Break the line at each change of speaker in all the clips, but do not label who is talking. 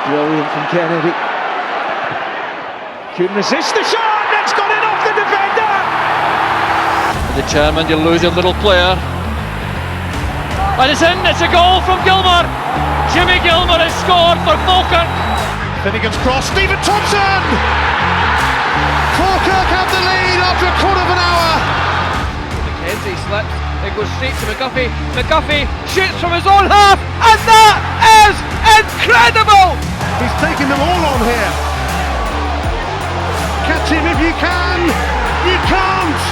Brilliant from Kennedy. Couldn't resist the shot, and it's gone in off the defender!
The chairman, you lose your little player. And it's in, it's a goal from Gilmour. Jimmy Gilmour has scored for Falkirk.
Finnegan's cross, Stephen Thompson! Falkirk have the lead after a quarter of an hour!
McKenzie slips, it goes straight to McGuffey. McGuffey shoots from his own half, and that is incredible!
He's taking them all on here. Catch him if you can. You can't.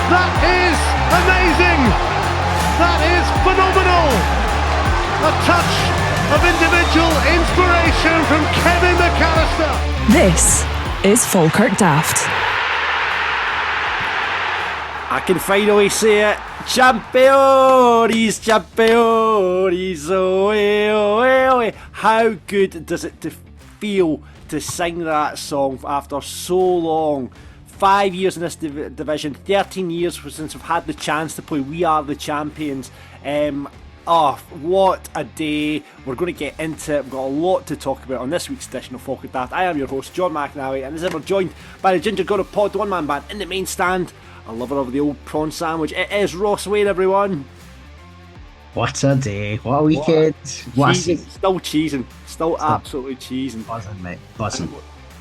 That is amazing. That is phenomenal. A touch of individual inspiration from Kevin McAllister.
This is Falkirk Daft.
I can finally say it. Championees, Championees, oh, oh. How good does it feel to sing that song after so long? 5 years in this division, 13 years since we've had the chance to play We Are the Champions. Oh, what a day. We're going to get into it. We've got a lot to talk about on this week's edition of Falkirk Daft. I am your host, John McNally, and as ever joined by the Ginger God of Pod one-man band in the main stand, a lover of the old prawn sandwich. It is Ross Wayne, everyone.
What a day. What a weekend.
Still cheesing. Still absolutely cheesing.
Buzzing, mate. Buzzing.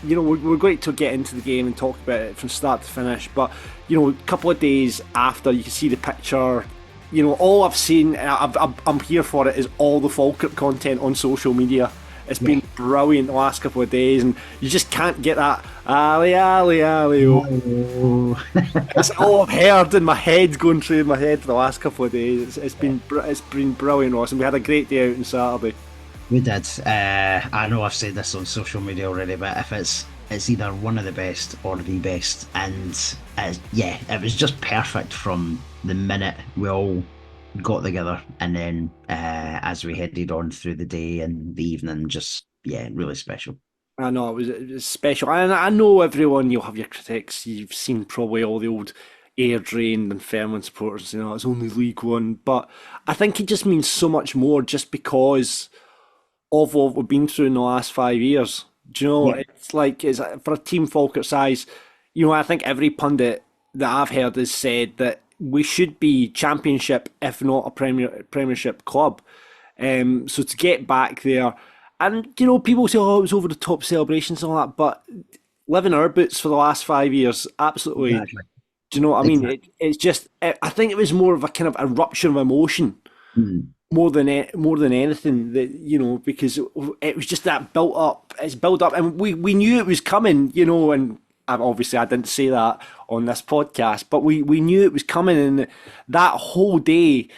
You know, we're going to get into the game and talk about it from start to finish, but, you know, a couple of days after, you can see the picture. You know, all I've seen, and I'm here for it, is all the Falkirk content on social media. It's been brilliant the last couple of days, and you just can't get that Ali, Ali, Ali. Oh. It's all I've heard in my head, going through my head for the last couple of days. It's been brilliant, Ross, and we had a great day out on Saturday.
We did. I know I've said this on social media already, but if it's either one of the best or the best, and it was just perfect from the minute we all got together, and then as we headed on through the day and the evening, just really special.
I know it was special, and I know everyone, you'll have your critics. You've seen probably all the old air-drained and Fairmont supporters, you know, it's only League One, but I think it just means so much more just because of what we've been through in the last 5 years. Do you know, it's for a team Falkirk size, you know, I think every pundit that I've heard has said that we should be Championship, if not a Premiership club. So to get back there, and you know, people say, "Oh, it was over the top celebrations and all that," but living our boots for the last 5 years, absolutely.
Exactly.
Do you know what I mean? It's just, I think it was more of a kind of eruption of emotion, more than anything. That, you know, because it was just that built up. It's built up, and we knew it was coming. You know, and obviously I didn't say that on this podcast, but we knew it was coming, and that whole day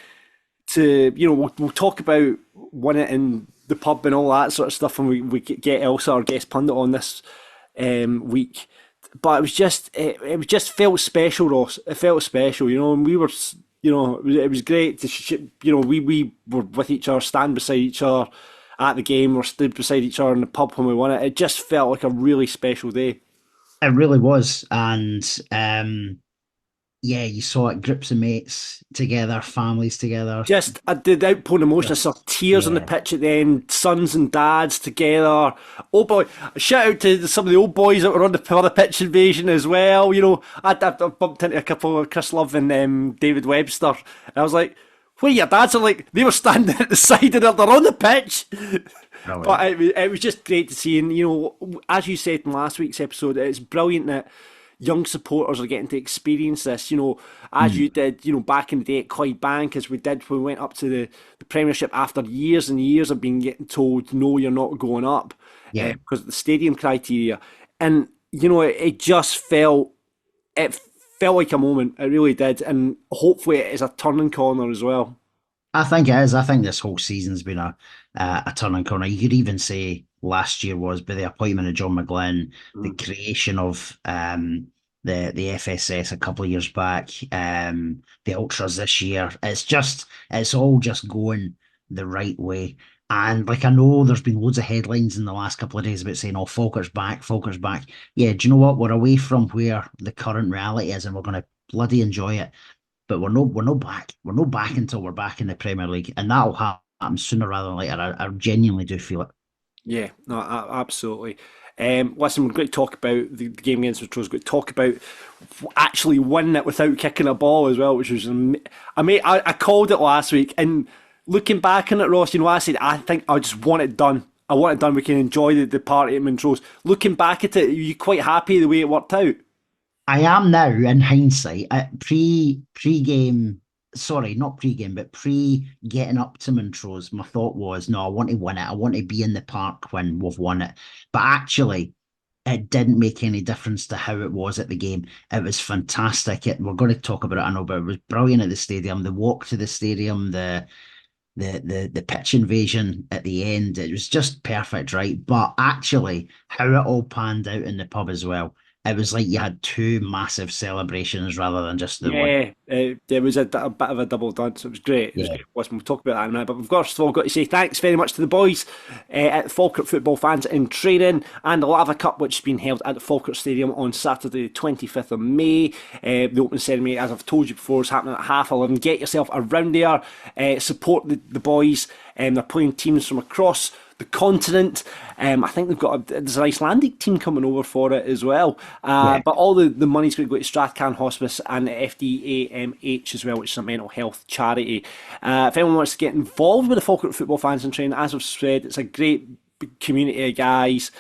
to, you know, we'll talk about winning it in the pub and all that sort of stuff, and we get Elsa, our guest pundit, on this week. But it just felt special, Ross. It felt special, you know, and we were, you know, it was great to, you know, we were with each other, stand beside each other at the game, or stood beside each other in the pub when we won it. It just felt like a really special day.
It really was, and you saw it, groups of mates together, families together.
Just the outpouring emotion. I saw tears on the pitch at the end, sons and dads together. Oh boy, shout out to some of the old boys that were on the pitch invasion as well. You know, I bumped into a couple of Chris Love and David Webster, and I was like, "Where your dads?" Are like, they were standing at the side and they're on the pitch. Brilliant. But it was just great to see, and you know, as you said in last week's episode, it's brilliant that young supporters are getting to experience this, you know, as you did, you know, back in the day at Clydebank, as we did when we went up to the Premiership after years and years of being getting told, no, you're not going up, because of the stadium criteria. And, you know, it felt like a moment, it really did, and hopefully it is a turning corner as well.
I think it is. I think this whole season's been a turning corner. You could even say last year was, by the appointment of John McGlynn, the creation of the FSS a couple of years back, the Ultras this year. It's all just going the right way. And like, I know there's been loads of headlines in the last couple of days about saying, "Oh, Falkirk's back, Falkirk's back." Yeah, do you know what? We're away from where the current reality is, and we're going to bloody enjoy it. But we're not back. We're not back until we're back in the Premier League, and that'll happen sooner rather than later. I genuinely do feel it.
Yeah, no, absolutely. Listen, we're going to talk about the game against Montrose. We're going to talk about actually winning it without kicking a ball as well, which was I called it last week, and looking back on it, Ross, you know, I said I think I just want it done. I want it done. We can enjoy the party at Montrose. Looking back at it, are you quite happy the way it worked out?
I am now, in hindsight, at pre-game, sorry, not pre-game, but pre getting up to Montrose, my thought was, no, I want to win it. I want to be in the park when we've won it. But actually, it didn't make any difference to how it was at the game. It was fantastic. We're going to talk about it, I know, but it was brilliant at the stadium. The walk to the stadium, the pitch invasion at the end, it was just perfect, right? But actually, how it all panned out in the pub as well. It was like you had two massive celebrations rather than just the one.
Yeah, there was a bit of a double dance. It was great. It was
Yeah.
great. Listen, we'll talk about that in a minute. But we've first of all got to say thanks very much to the boys at Falkirk Football Fans in Training and the Lava Cup, which has been held at the Falkirk Stadium on Saturday, the 25th of May. The opening ceremony, as I've told you before, is happening at 11:30. Get yourself around there. Support the boys. They're playing teams from across the continent. I think there's an Icelandic team coming over for it as well.
Yeah.
But all the money's going to go to Strathcan Hospice and the FDAMH as well, which is a mental health charity. If anyone wants to get involved with the Falkirk Football Fans in Training, as I've said, it's a great community of guys.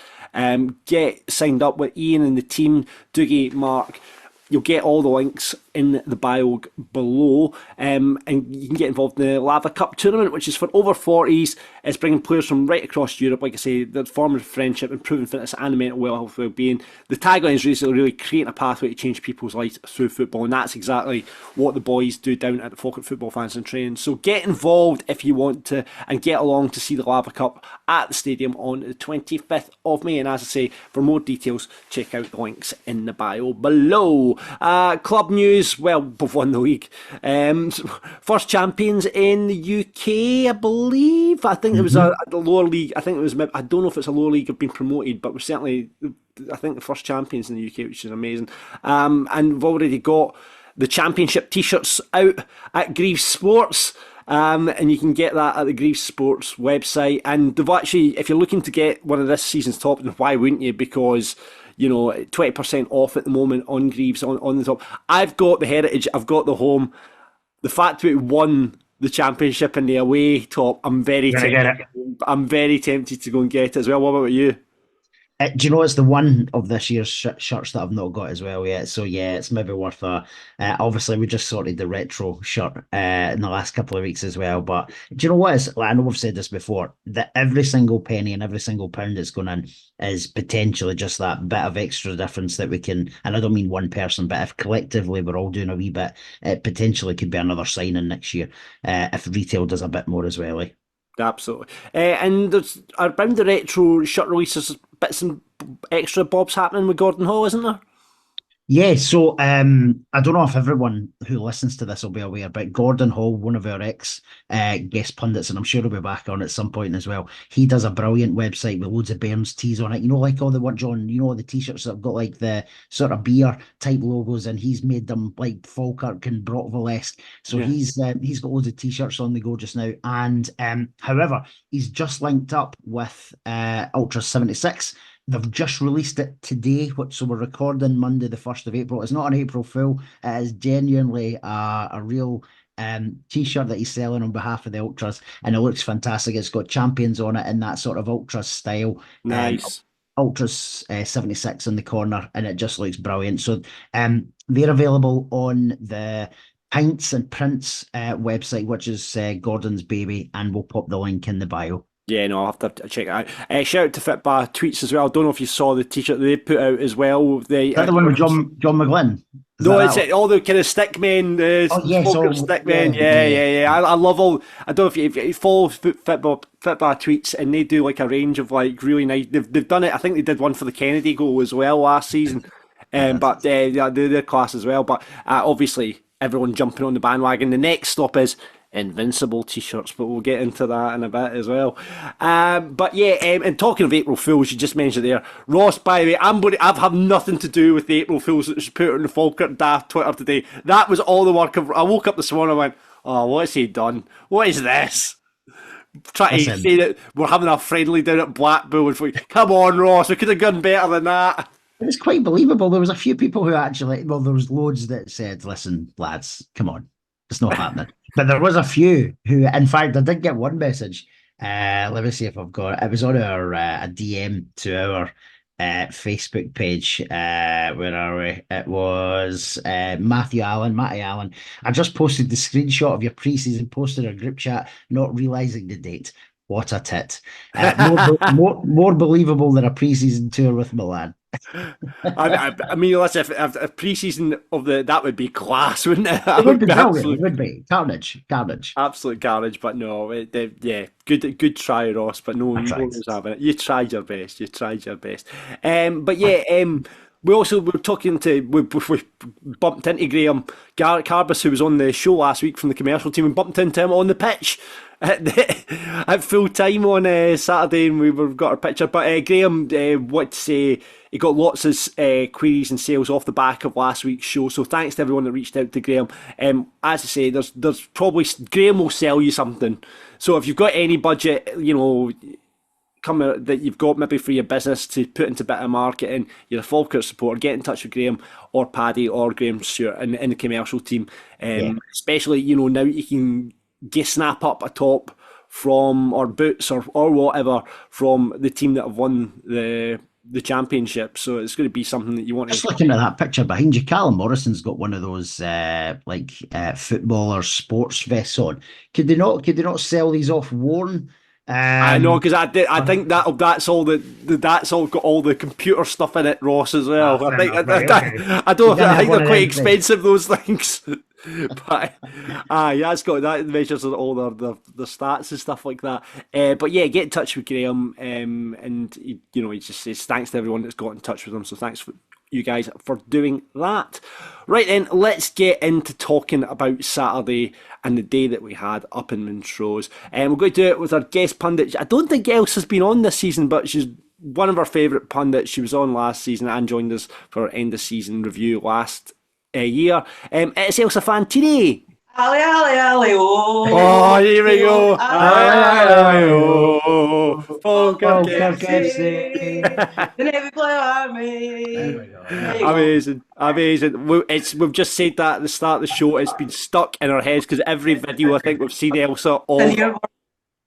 Get signed up with Ian and the team, Dougie, Mark. You'll get all the links in the bio below, and you can get involved in the Lava Cup tournament, which is for over 40s. It's bringing players from right across Europe, like I say, that form of friendship, improving fitness and mental health well-being. The tagline is really creating a pathway to change people's lives through football, and that's exactly what the boys do down at the Falkirk Football Fans and Training. So get involved if you want to, and get along to see the Lava Cup at the stadium on the 25th of May. And as I say, for more details, check out the links in the bio below. Club news, well, we've won the league. First champions in the UK, I believe. I think it was a lower league. I think it was, I don't know if it's a lower league have been promoted, but we're certainly, I think, the first champions in the UK, which is amazing. And we've already got the championship t-shirts out at Greaves Sports. And you can get that at the Greaves Sports website. And they've actually, if you're looking to get one of this season's top, then why wouldn't you? Because, you know, 20% off at the moment on Greaves on the top. I've got the heritage, I've got the home. The fact that we won the championship in the away top, I'm very tempted. I'm very tempted to go and get it as well. What about you?
Do you know it's the one of this year's shirts that I've not got as well yet? So yeah, it's maybe worth a. Obviously, we just sorted the retro shirt in the last couple of weeks as well. But do you know what? I know we've said this before. That every single penny and every single pound that's going in is potentially just that bit of extra difference that we can. And I don't mean one person, but if collectively we're all doing a wee bit, it potentially could be another signing next year if retail does a bit more as well.
Absolutely. And there's around the retro shirt releases, bits and extra bobs happening with Gordon Hall, isn't there?
Yeah, so I don't know if everyone who listens to this will be aware, but Gordon Hall, one of our ex guest pundits, and I'm sure he'll be back on at some point as well. He does a brilliant website with loads of Bairns tees on it. You know, like all the what, John, you know, the t-shirts that have got like the sort of beer type logos, and he's made them like Falkirk and Brockville-esque. So yeah. He's got loads of t-shirts on the go just now. And however, he's just linked up with Ultra 76. They've just released it today, so we're recording Monday the 1st of April. It's not an April Fool. It is genuinely a real t-shirt that he's selling on behalf of the Ultras, and it looks fantastic. It's got champions on it in that sort of Ultras style.
Nice.
Ultras 76 in the corner, and it just looks brilliant. So they're available on the Pints and Prints website, which is Gordon's baby, and we'll pop the link in the bio.
Yeah, no, I'll have to check it out. Shout out to Fitbar Tweets as well. I don't know if you saw the t-shirt they put out as well.
Is that the one with John McGlynn?
No, it's all the kind of stick men, stick men. Yeah. I love all. I don't know if you follow Fitbar Tweets, and they do like a range of like really nice. They've done it. I think they did one for the Kennedy goal as well last season. But they're class as well. But obviously, everyone jumping on the bandwagon. The next stop is Invincible t-shirts, but we'll get into that in a bit as well. But yeah, and talking of April Fools, you just mentioned there, Ross, by the way, I've had nothing to do with the April Fools that was put on the Falkirk Daft Twitter today. That was all the work of. I woke up this morning and went, oh, what's he done? What is this? try to
Listen.
say that we're having a friendly down at Blackpool. And come on, Ross, we could have done better than that.
It's quite believable. There was a few people who actually, well, there was loads that said, listen, lads, come on, it's not happening. But there was a few who, in fact, I did get one message. Let me see if I've got it. It was on our a DM to our Facebook page. Where are we? It was Matty Allen. I just posted the screenshot of your pre-season post in our group chat, not realising the date. What a tit. More believable than a pre-season tour with Milan.
I mean, listen, if a pre-season of that would be class, wouldn't it?
It would be brilliant. It would be carnage.
Absolute garbage, but no, yeah, good try, Ross, but no, you won't having it. You tried your best. But yeah, we bumped into Graham Carbis, who was on the show last week from the commercial team, and bumped into him on the pitch at full time on Saturday, and we've got our picture. But Graham, what to say? He got lots of queries and sales off the back of last week's show, so thanks to everyone that reached out to Graham. As I say, there's probably Graham will sell you something. So if you've got any budget, that you've got maybe for your business to put into a bit of marketing, you're a Falkirk supporter, get in touch with Graham or Paddy or Graham Stewart in the commercial team. Especially, now you can snap up a top from, or boots or whatever, from the team that have won the championship. So it's going to be something that you want to...
Just looking at that picture behind you, Callum Morrison's got one of those footballer sports vests on. Could they not sell these off worn?
I know, because I think that's all that's all got all the computer stuff in it, Ross, as well. I think they're quite expensive, those things. But it's got that measures all the stats and stuff like that. But yeah, get in touch with Graham, and he just says thanks to everyone that's got in touch with him. So thanks for you guys for doing that. Right then, let's get into talking about Saturday and the day that we had up in Montrose. And we're going to do it with our guest pundit. I don't think Elsa's been on this season, but she's one of our favourite pundits. She was on last season and joined us for our end of season review last year. It's Elsa Fantini.
Ali, ali, ali, oh.
Oh, here we go. Ali, ali, oh. Falkirk
FC. The Navy Play Army.
Amazing. We've just said that at the start of the show. It's been stuck in our heads because every video I think we've seen Elsa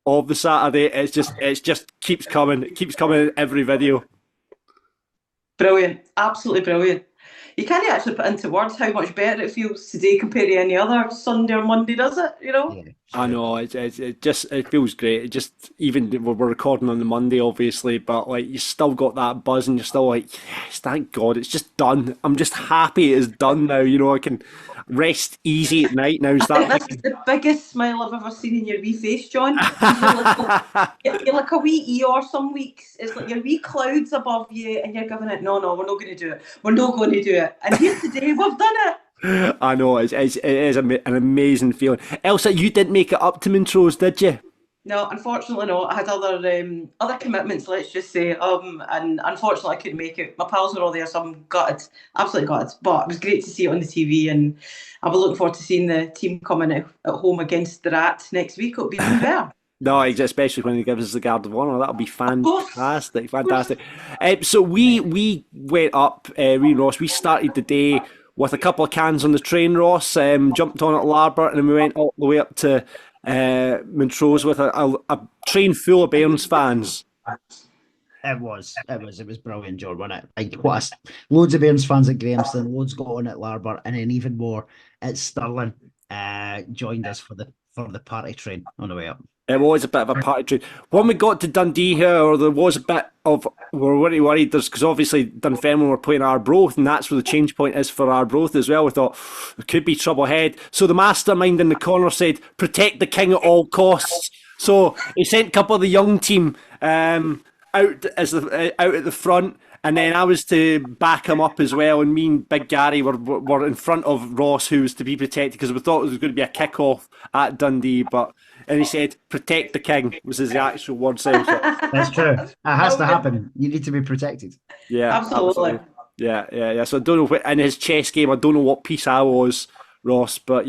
of the Saturday, it's just keeps coming. It keeps coming in every video.
Brilliant. Absolutely brilliant. You can't actually put into words how much better it feels today compared to any other Sunday or Monday, does it? Yeah,
I know, it feels great. It just, even we're recording on the Monday, obviously, but like you still got that buzz, and you're still like, yes, thank God, it's just done. I'm just happy it's done now. I can rest easy at night now.
I think that's the biggest smile I've ever seen in your wee face, John. You're like a wee Eeyore some weeks. It's like your wee clouds above you, and you're giving it, no, we're not going to do it. We're not going to do it. And here today, we've done it.
I know, it is an amazing feeling. Elsa, you didn't make it up to Montrose, did you?
No, unfortunately not. I had other commitments, let's just say, and unfortunately I couldn't make it. My pals were all there, so I'm gutted, absolutely gutted. But it was great to see it on the TV, and I'll be looking forward to seeing the team coming at home against the Rat next week. It'll be even better.
No, especially when he gives us the Guard of Honour. That'll be fantastic. So we went up, Ross. We started the day with a couple of cans on the train, Ross. Jumped on at Larbert, and then we went all the way up to Montrose with a train full of Bairns fans.
It was brilliant, John, wasn't it? Like loads of Bairns fans at Grahamston, loads got on at Larbert, and then even more at Stirling. Joined us for the party train on the way up.
It was a bit of a party train. When we got to Dundee here, there was a bit of, we were really worried, because obviously Dunfermline were playing Arbroath, and that's where the change point is for Arbroath as well. We thought there could be trouble ahead. So the mastermind in the corner said, protect the king at all costs. So he sent a couple of the young team out at the front, and then I was to back him up as well, and me and Big Gary were in front of Ross, who was to be protected, because we thought it was going to be a kick-off at Dundee, and he said, protect the king, was his actual words.
That's true. It has to happen. You need to be protected.
Yeah, absolutely. Yeah. So I don't know what, in his chess game, I don't know what piece I was, Ross, but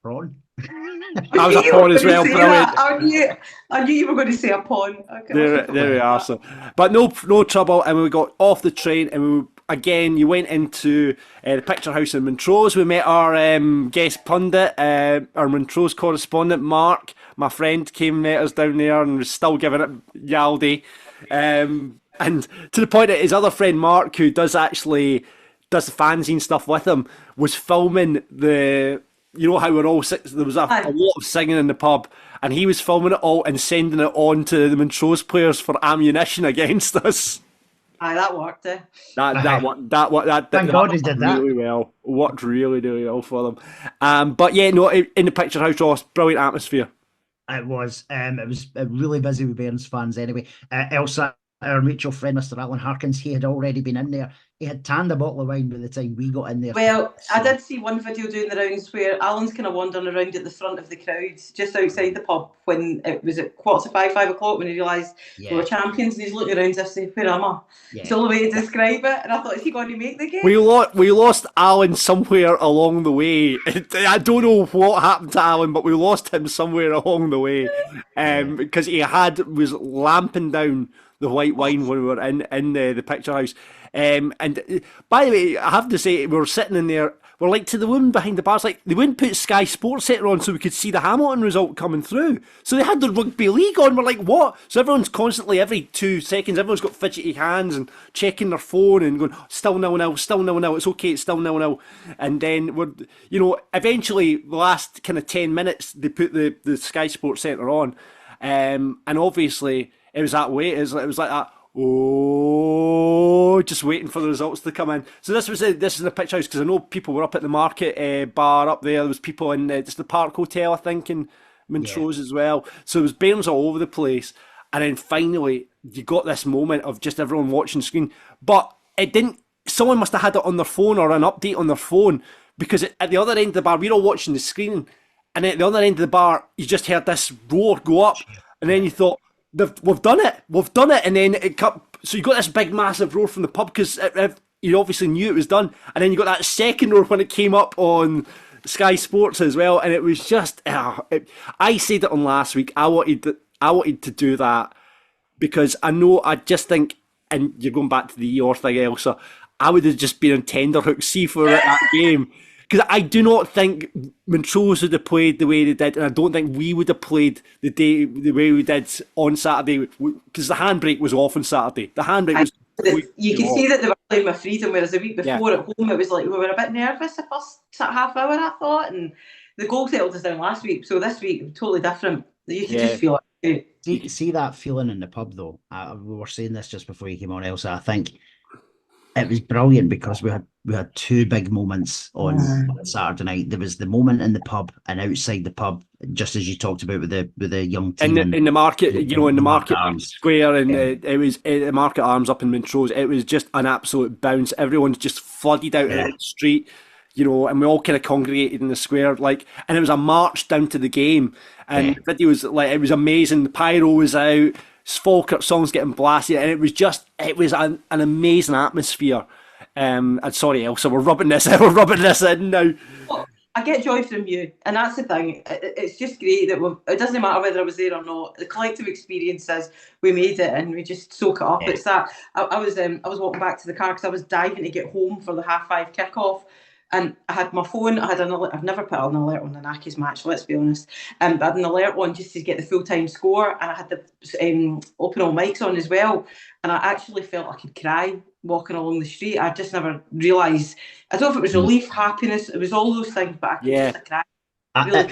Prawn.
I was a pawn as well, brilliant.
I knew you were going to say a pawn.
There we are. So, but no trouble, and we got off the train, and you went into the picture house in Montrose. We met our guest pundit, our Montrose correspondent, Mark. My friend came and met us down there and was still giving it Yaldi. And to the point that his other friend, Mark, who does the fanzine stuff with him, was filming you know how we're all, there was a lot of singing in the pub, and he was filming it all and sending it on to the Montrose players for ammunition against us.
Aye, that worked.
That
Thank God he did that.
Really well. Worked really, really well for them. But yeah, no, in the picture house, Ross, brilliant atmosphere.
It was. It was really busy with Bairns fans anyway. Elsa, our mutual friend, Mr. Alan Harkins, he had already been in there. He had tanned a bottle of wine by the time we got in there.
Well, I did see one video doing the rounds where Alan's kind of wandering around at the front of the crowd, just outside the pub, when it was at 5 o'clock, when he realised we were champions, and he's looking around as if saying, where am I? It's the only way to describe it. And I thought, is he going to make the game? We
lost Alan somewhere along the way. I don't know what happened to Alan, but we lost him somewhere along the way, because he was lamping down the white wine when we were in the picture house. And by the way, I have to say, we were sitting in there, we're like to the woman behind the bars, like they wouldn't put Sky Sports Centre on so we could see the Hamilton result coming through. So they had the rugby league on. We're like, what? So everyone's constantly, every 2 seconds, everyone's got fidgety hands and checking their phone and going, still 0-0, still 0-0, it's okay, it's still 0-0. And then eventually the last kind of 10 minutes, they put the Sky Sports Centre on. And obviously it was that way. It was like that. Just waiting for the results to come in. So this is the picture house, because I know people were up at the market bar up there. There was people in just the Park Hotel, I think, in Montrose as well. So there was Bairns all over the place. And then finally, you got this moment of just everyone watching the screen. But it didn't. Someone must have had it on their phone or an update on their phone, because at the other end of the bar, we're all watching the screen, and at the other end of the bar, you just heard this roar go up, and then you thought, we've done it, and then it cut. So you got this big massive roar from the pub, because you obviously knew it was done, and then you got that second roar when it came up on Sky Sports as well, and it was just. I said it on last week. I wanted to do that, because I just think, and you're going back to the Eeyore thing, Elsa, I would have just been on tenterhooks, see for that game. Because I do not think Montrose would have played the way they did, and I don't think we would have played the way we did on Saturday, because the handbrake was off on Saturday. The handbrake was.
You could see that they were playing with freedom, whereas the week before at home it was like we were a bit nervous the first half hour, I thought, and the goal settled us down last week. So this week, totally different. You could just feel it.
See that feeling in the pub though. We were saying this just before you came on, Elsa. I think it was brilliant because we had two big moments on Saturday night. There was the moment in the pub and outside the pub, just as you talked about with the young team
in the market, in the market square, and it was the Market Arms up in Montrose. It was just an absolute bounce. Everyone's just flooded out in the street, and we all kind of congregated in the square, and it was a march down to the game. And the video was it was amazing. The pyro was out. Falkirk songs getting blasted, and it was an amazing atmosphere. And sorry, Elsa, we're rubbing this in now.
Well, I get joy from you, and that's the thing. It's just great that it doesn't matter whether I was there or not. The collective experience says we made it, and we just soak it up. Yeah. It's that I was walking back to the car because I was diving to get home for the 5:30 kickoff. And I had my phone, I've never put an alert on the Nackies match, let's be honest. I had an alert on just to get the full-time score, and I had the open all mics on as well. And I actually felt I could cry walking along the street. I just never realised, I don't know if it was relief, happiness, it was all those things, but I could just cry.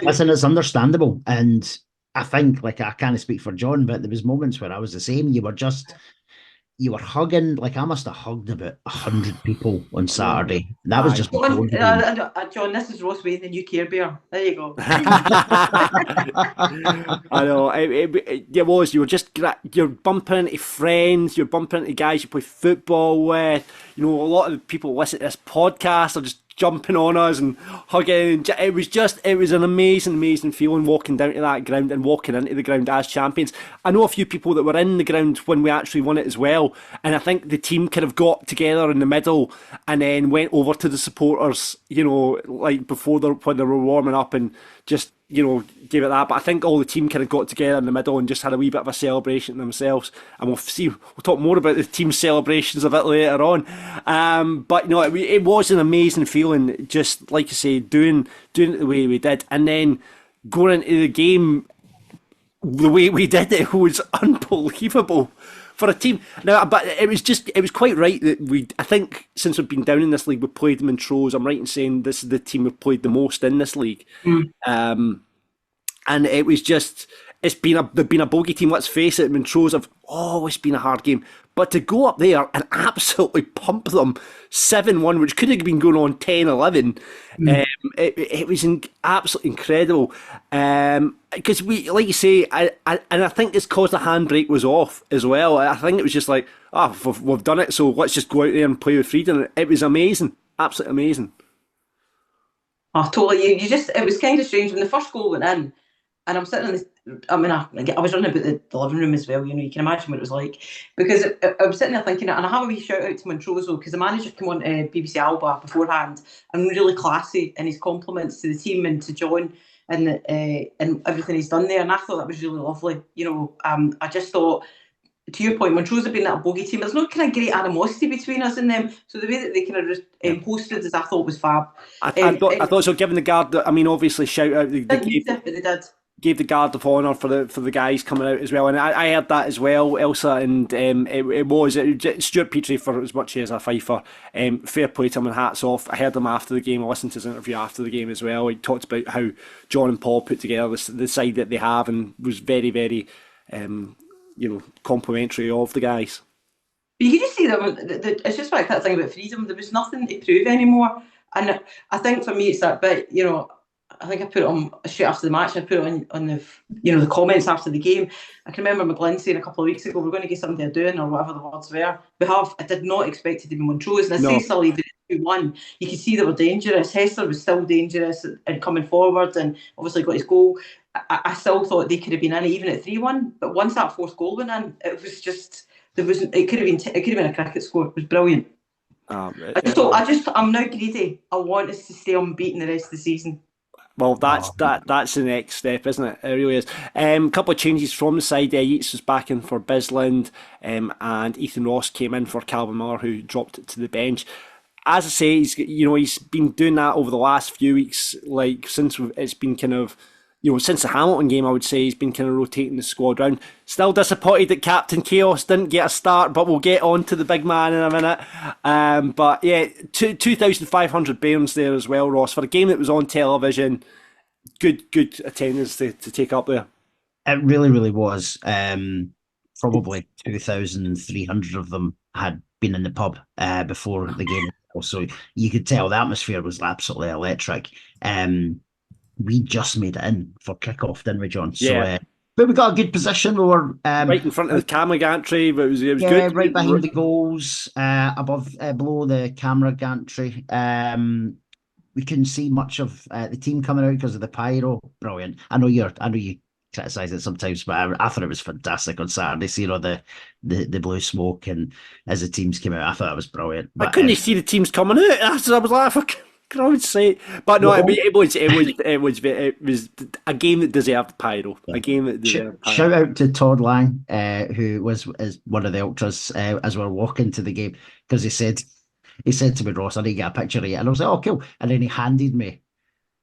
Listen, it's understandable. And I think, I can't speak for John, but there was moments where I was the same. You were hugging, I must have hugged about 100 people on Saturday. That was just
John, this is Ross Wayne, the new Care Bear. There you go.
I
know. It was. You're bumping into friends. You're bumping into guys you play football with. A lot of the people listen to this podcast are just jumping on us and hugging. It was an amazing feeling walking down to that ground and walking into the ground as champions. I know a few people that were in the ground when we actually won it as well, and I think the team kind of got together in the middle and then went over to the supporters, before when they were warming up and just gave it that. But I think all the team kind of got together in the middle and just had a wee bit of a celebration themselves. And we'll talk more about the team celebrations a bit later on. But it was an amazing feeling, just like you say, doing it the way we did, and then going into the game the way we did it was unbelievable for a team. Now, but it was quite right that I think since we've been down in this league, we played Montrose. I'm right in saying this is the team we've played the most in this league. And it was just, they've been a bogey team, let's face it. Montrose have always been a hard game. But to go up there and absolutely pump them 7-1, which could have been going on 10-11, it was absolutely incredible. Because we, like you say, and I think it's because the handbrake was off as well. I think it was just like, we've done it, so let's just go out there and play with freedom. It was amazing, absolutely amazing.
Oh, totally. It was kind of strange when the first goal went in, and I'm sitting in this. I was running about the living room as well. You can imagine what it was like, because I was sitting there thinking, and I have a wee shout out to Montrose because the manager came on BBC Alba beforehand and really classy in his compliments to the team and to John and everything he's done there, and I thought that was really lovely. I just thought, to your point, Montrose have been that bogey team. There's no kind of great animosity between us and them. So the way that they kind of hosted us, I thought was fab.
I thought so. Giving the guard, obviously shout out. They gave the guard of honour for the guys coming out as well, and I heard that as well, Elsa, and it was Stuart Petrie, for as much as a Fifer. Fair play to him and hats off. I heard him after the game. I listened to his interview after the game as well. He talked about how John and Paul put together the side that they have, and was very, very complimentary of the guys.
But you can just see them. It's just like that thing about freedom. There was nothing to prove anymore, and I think for me it's that bit. I think I put it on straight after the match. I put it on the comments after the game. I can remember McGlynn saying a couple of weeks ago, we're going to get something to doing, or whatever the words were. I did not expect it to be Montrose, and I say still, even at 2-1, you could see they were dangerous. Hester was still dangerous and coming forward, and obviously got his goal. I still thought they could have been in it even at 3-1, but once that fourth goal went in, it was just it could have been a cricket score. It was brilliant. I'm now greedy. I want us to stay unbeaten the rest of the season.
Well, that's the next step, isn't it? It really is. A couple of changes from the side. Yates was back in for Bisland, and Ethan Ross came in for Calvin Miller, who dropped it to the bench. As I say, he's been doing that over the last few weeks. Like since it's been kind of, since the Hamilton game, I would say he's been kind of rotating the squad round. Still disappointed that Captain Chaos didn't get a start, but we'll get on to the big man in a minute. But yeah, 2,500 Bairns there as well, Ross, for a game that was on television. Good attendance to take up there.
It really, really was. Probably 2,300 of them had been in the pub before the game. So you could tell the atmosphere was absolutely electric. We just made it in for kickoff, didn't we, John?
Yeah.
So, but we got a good position. We were
right in front of the camera gantry, but it was good.
Right behind the goals, below the camera gantry. We couldn't see much of the team coming out because of the pyro. Brilliant. I know you criticise it sometimes, but I thought it was fantastic on Saturday. See, the blue smoke, and as the teams came out, I thought it was brilliant. But,
I couldn't see the teams coming out. I was like, I would say, but no, it was a game that deserved the pyro. A game that deserved pyro.
Shout out to Todd Lang, who is one of the ultras as we're walking to the game, because he said to me, Ross, I need to get a picture of you, and I was like, oh, cool. And then he handed me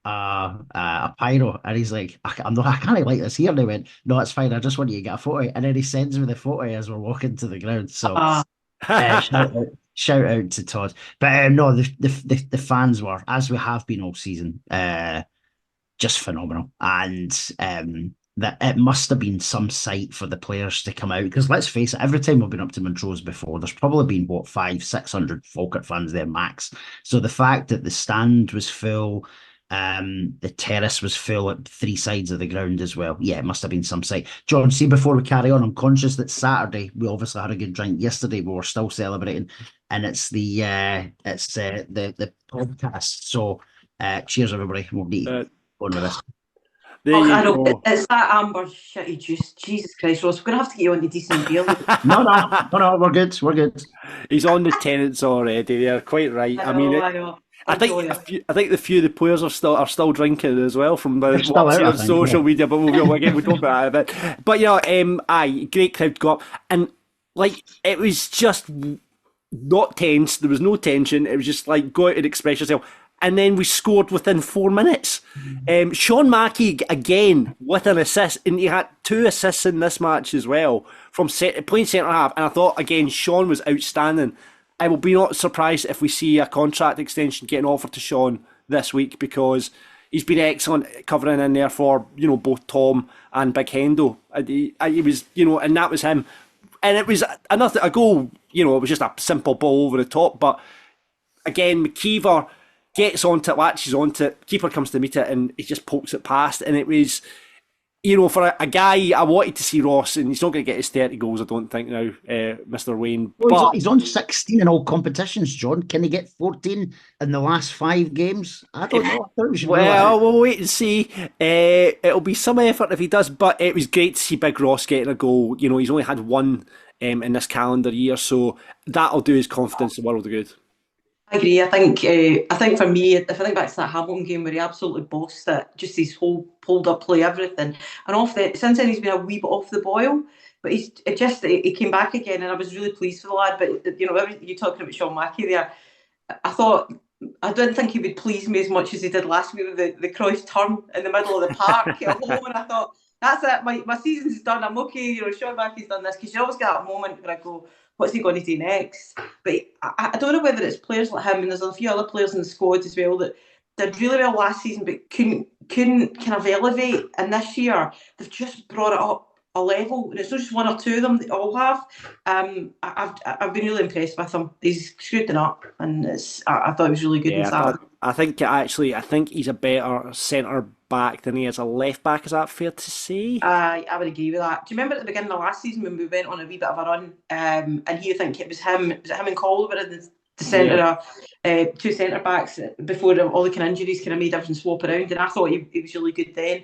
a pyro, and he's like, I can't like this here. And I went, no, it's fine. I just want you to get a photo. And then he sends me the photo as we're walking to the ground. So. Shout out to Todd, but no, the fans were, as we have been all season, just phenomenal, and that it must have been some sight for the players to come out, because let's face it, every time we've been up to Montrose before, there's probably been 500-600 Falkirk fans there max. So the fact that the stand was full, the terrace was full at three sides of the ground as well. Yeah, it must have been some sight. John, see, before we carry on, I'm conscious that Saturday we obviously had a good drink. Yesterday we were still celebrating, and it's the podcast. So cheers, everybody. We'll need to go on with this.
I know it's that amber shitty juice. Jesus Christ, Ross, we're gonna have to get you on the decent beer.
No, we're good.
He's on the tenants already. They're quite right. I mean, I think the few of the players are still drinking as well from the
still
watching
out,
on
I think,
social
yeah.
media. But we'll talk about that a bit. But aye, great crowd got, and like it was just not tense. There was no tension. It was just like go out and express yourself. And then we scored within 4 minutes. Sean Mackey again with an assist, and he had 2 assists in this match as well from playing centre half. And I thought again, Sean was outstanding. I will be not surprised if we see a contract extension getting offered to Sean this week, because he's been excellent covering in there for both Tom and Big Hendo. He was and that was him. And it was a goal. It was just a simple ball over the top, but again, McKeever gets onto it, latches onto it, keeper comes to meet it, and he just pokes it past. And it was, for a guy, I wanted to see Ross, and he's not going to get his 30 goals, I don't think, now, Mr. Wayne.
Well,
But
he's on 16 in all competitions, John. Can he get 14 in the last 5 games? I don't know. I thought we should
we'll wait and see. It'll be some effort if he does, but it was great to see Big Ross getting a goal. He's only had one in this calendar year, so that'll do his confidence the world of good.
I agree. I think for me, if I think back to that Hamilton game where he absolutely bossed it, just his whole pulled up play, everything, and since then he's been a wee bit off the boil. But he came back again, and I was really pleased for the lad. But you're talking about Sean Mackey there. I didn't think he would please me as much as he did last week with the cross turn in the middle of the park at home, and I thought, that's it. My season's done. I'm okay. Sean Mackey's done this, because you always get that moment where I go, what's he going to do next? But I don't know whether it's players like him, and there's a few other players in the squad as well that did really well last season, but couldn't kind of elevate. And this year, they've just brought it up a level, and it's not just one or two of them. They all have. I've been really impressed with him. He's screwed it up, and I thought it was really good.
Yeah, I think he's a better centre back than he is a left back. Is that fair to say?
I would agree with that. Do you remember at the beginning of last season when we went on a wee bit of a run, and I think it was him and Cole were in the centre, two centre backs before all the kind of injuries kind of made everything swap around, and I thought he was really good then.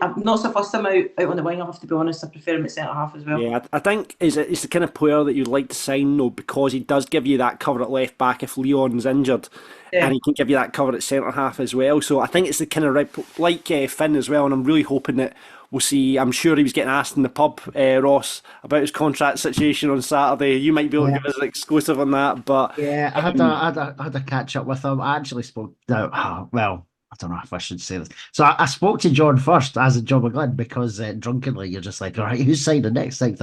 I'm not so fussed him out on the wing. I have to be honest. I prefer him at centre half as well.
Yeah, I think he's the kind of player that you'd like to sign though, because he does give you that cover at left back if Leon's injured. Yeah. And he can give you that cover at centre half as well. So I think it's the kind of like Finn as well, and I'm really hoping that we'll see. I'm sure he was getting asked in the pub, Ross, about his contract situation on Saturday. You might be able to give us an exclusive on that, but
yeah, I had a catch up with him. I actually spoke. Well, I don't know if I should say this. So I spoke to John first as a John McGlynn, because drunkenly you're just like, all right, who's signed the next thing?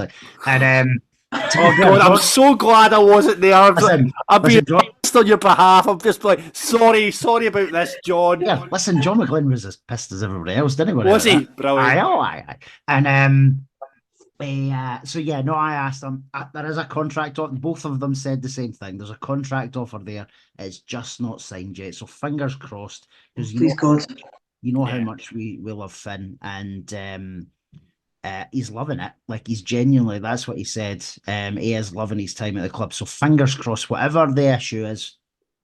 And
oh God, I'm so glad I wasn't there. I'm being pissed on your behalf. I'm just like, sorry about this, John.
Yeah, listen, John McGlynn was as pissed as everybody else, didn't he?
Was he? Brilliant.
Aye. And I asked him. There is a contract offer. Both of them said the same thing. There's a contract offer there. It's just not signed yet. So fingers crossed.
Please God.
You know how much we love Finn, and he's loving it. Like, he's genuinely, that's what he said. He is loving his time at the club. So fingers crossed, whatever the issue is,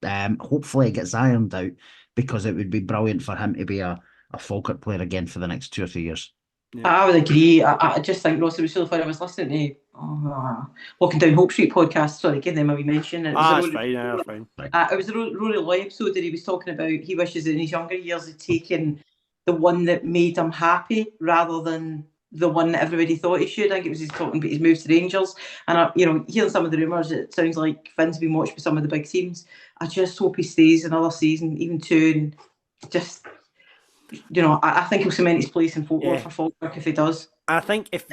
hopefully it gets ironed out, because it would be brilliant for him to be a Falkirk player again for the next 2 or 3 years.
Yeah. I would agree. I just think, Ross, it was really funny. I was listening to Walking Down Hope Street podcast. Sorry, give them a wee mention.
That's fine.
It was a Rory Loy episode that he was talking about. He wishes in his younger years he'd taken the one that made him happy rather than the one that everybody thought he should. I think it was he's talking about his move to Rangers. And, hearing some of the rumours, it sounds like Finn's been watched by some of the big teams. I just hope he stays another season, even 2, and just... I think he'll cement his place in folklore for Falkirk if he does.
I think if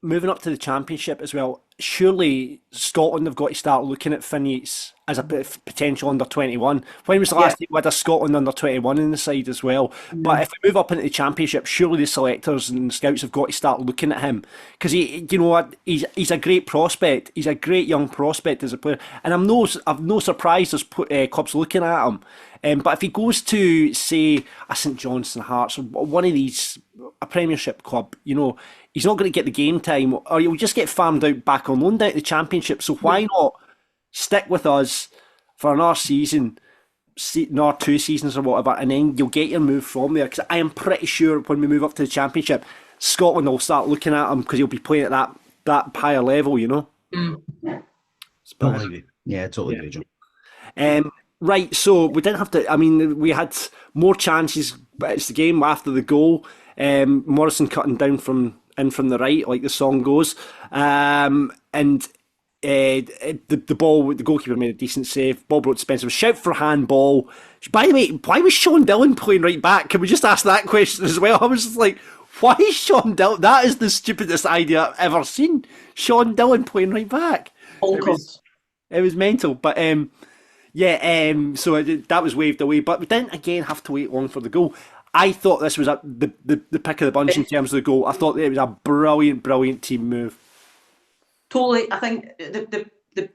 moving up to the Championship as well, surely Scotland have got to start looking at Finn Yates as a potential under-21. When was the last time we had a Scotland under-21 in the side as well? But if we move up into the Championship, surely the selectors and scouts have got to start looking at him, because he's a great prospect. He's a great young prospect as a player, and I'm no surprised there's clubs looking at him. But if he goes to, say, a St Johnstone Hearts or one of these, a Premiership club, he's not going to get the game time, or he'll just get farmed out back on loan down to the Championship. So why not stick with us for another season, another 2 seasons or whatever, and then you'll get your move from there? Because I am pretty sure when we move up to the Championship, Scotland will start looking at him, because he'll be playing at that higher level,
Totally agree. Yeah, totally agree, John.
Right, so we didn't have to. I mean, we had more chances, but it's the game after the goal. Morrison cutting down from the right, like the song goes, and the ball. The goalkeeper made a decent save. Ball brought to Spencer. Shout for handball. By the way, why was Sean Dillon playing right back? Can we just ask that question as well? I was just like, why is Sean Dillon? That is the stupidest idea I've ever seen. Sean Dillon playing right back. It was mental, but so that was waved away. But we didn't again have to wait long for the goal. I thought this was the pick of the bunch in terms of the goal. I thought it was a brilliant team move.
Totally. I think the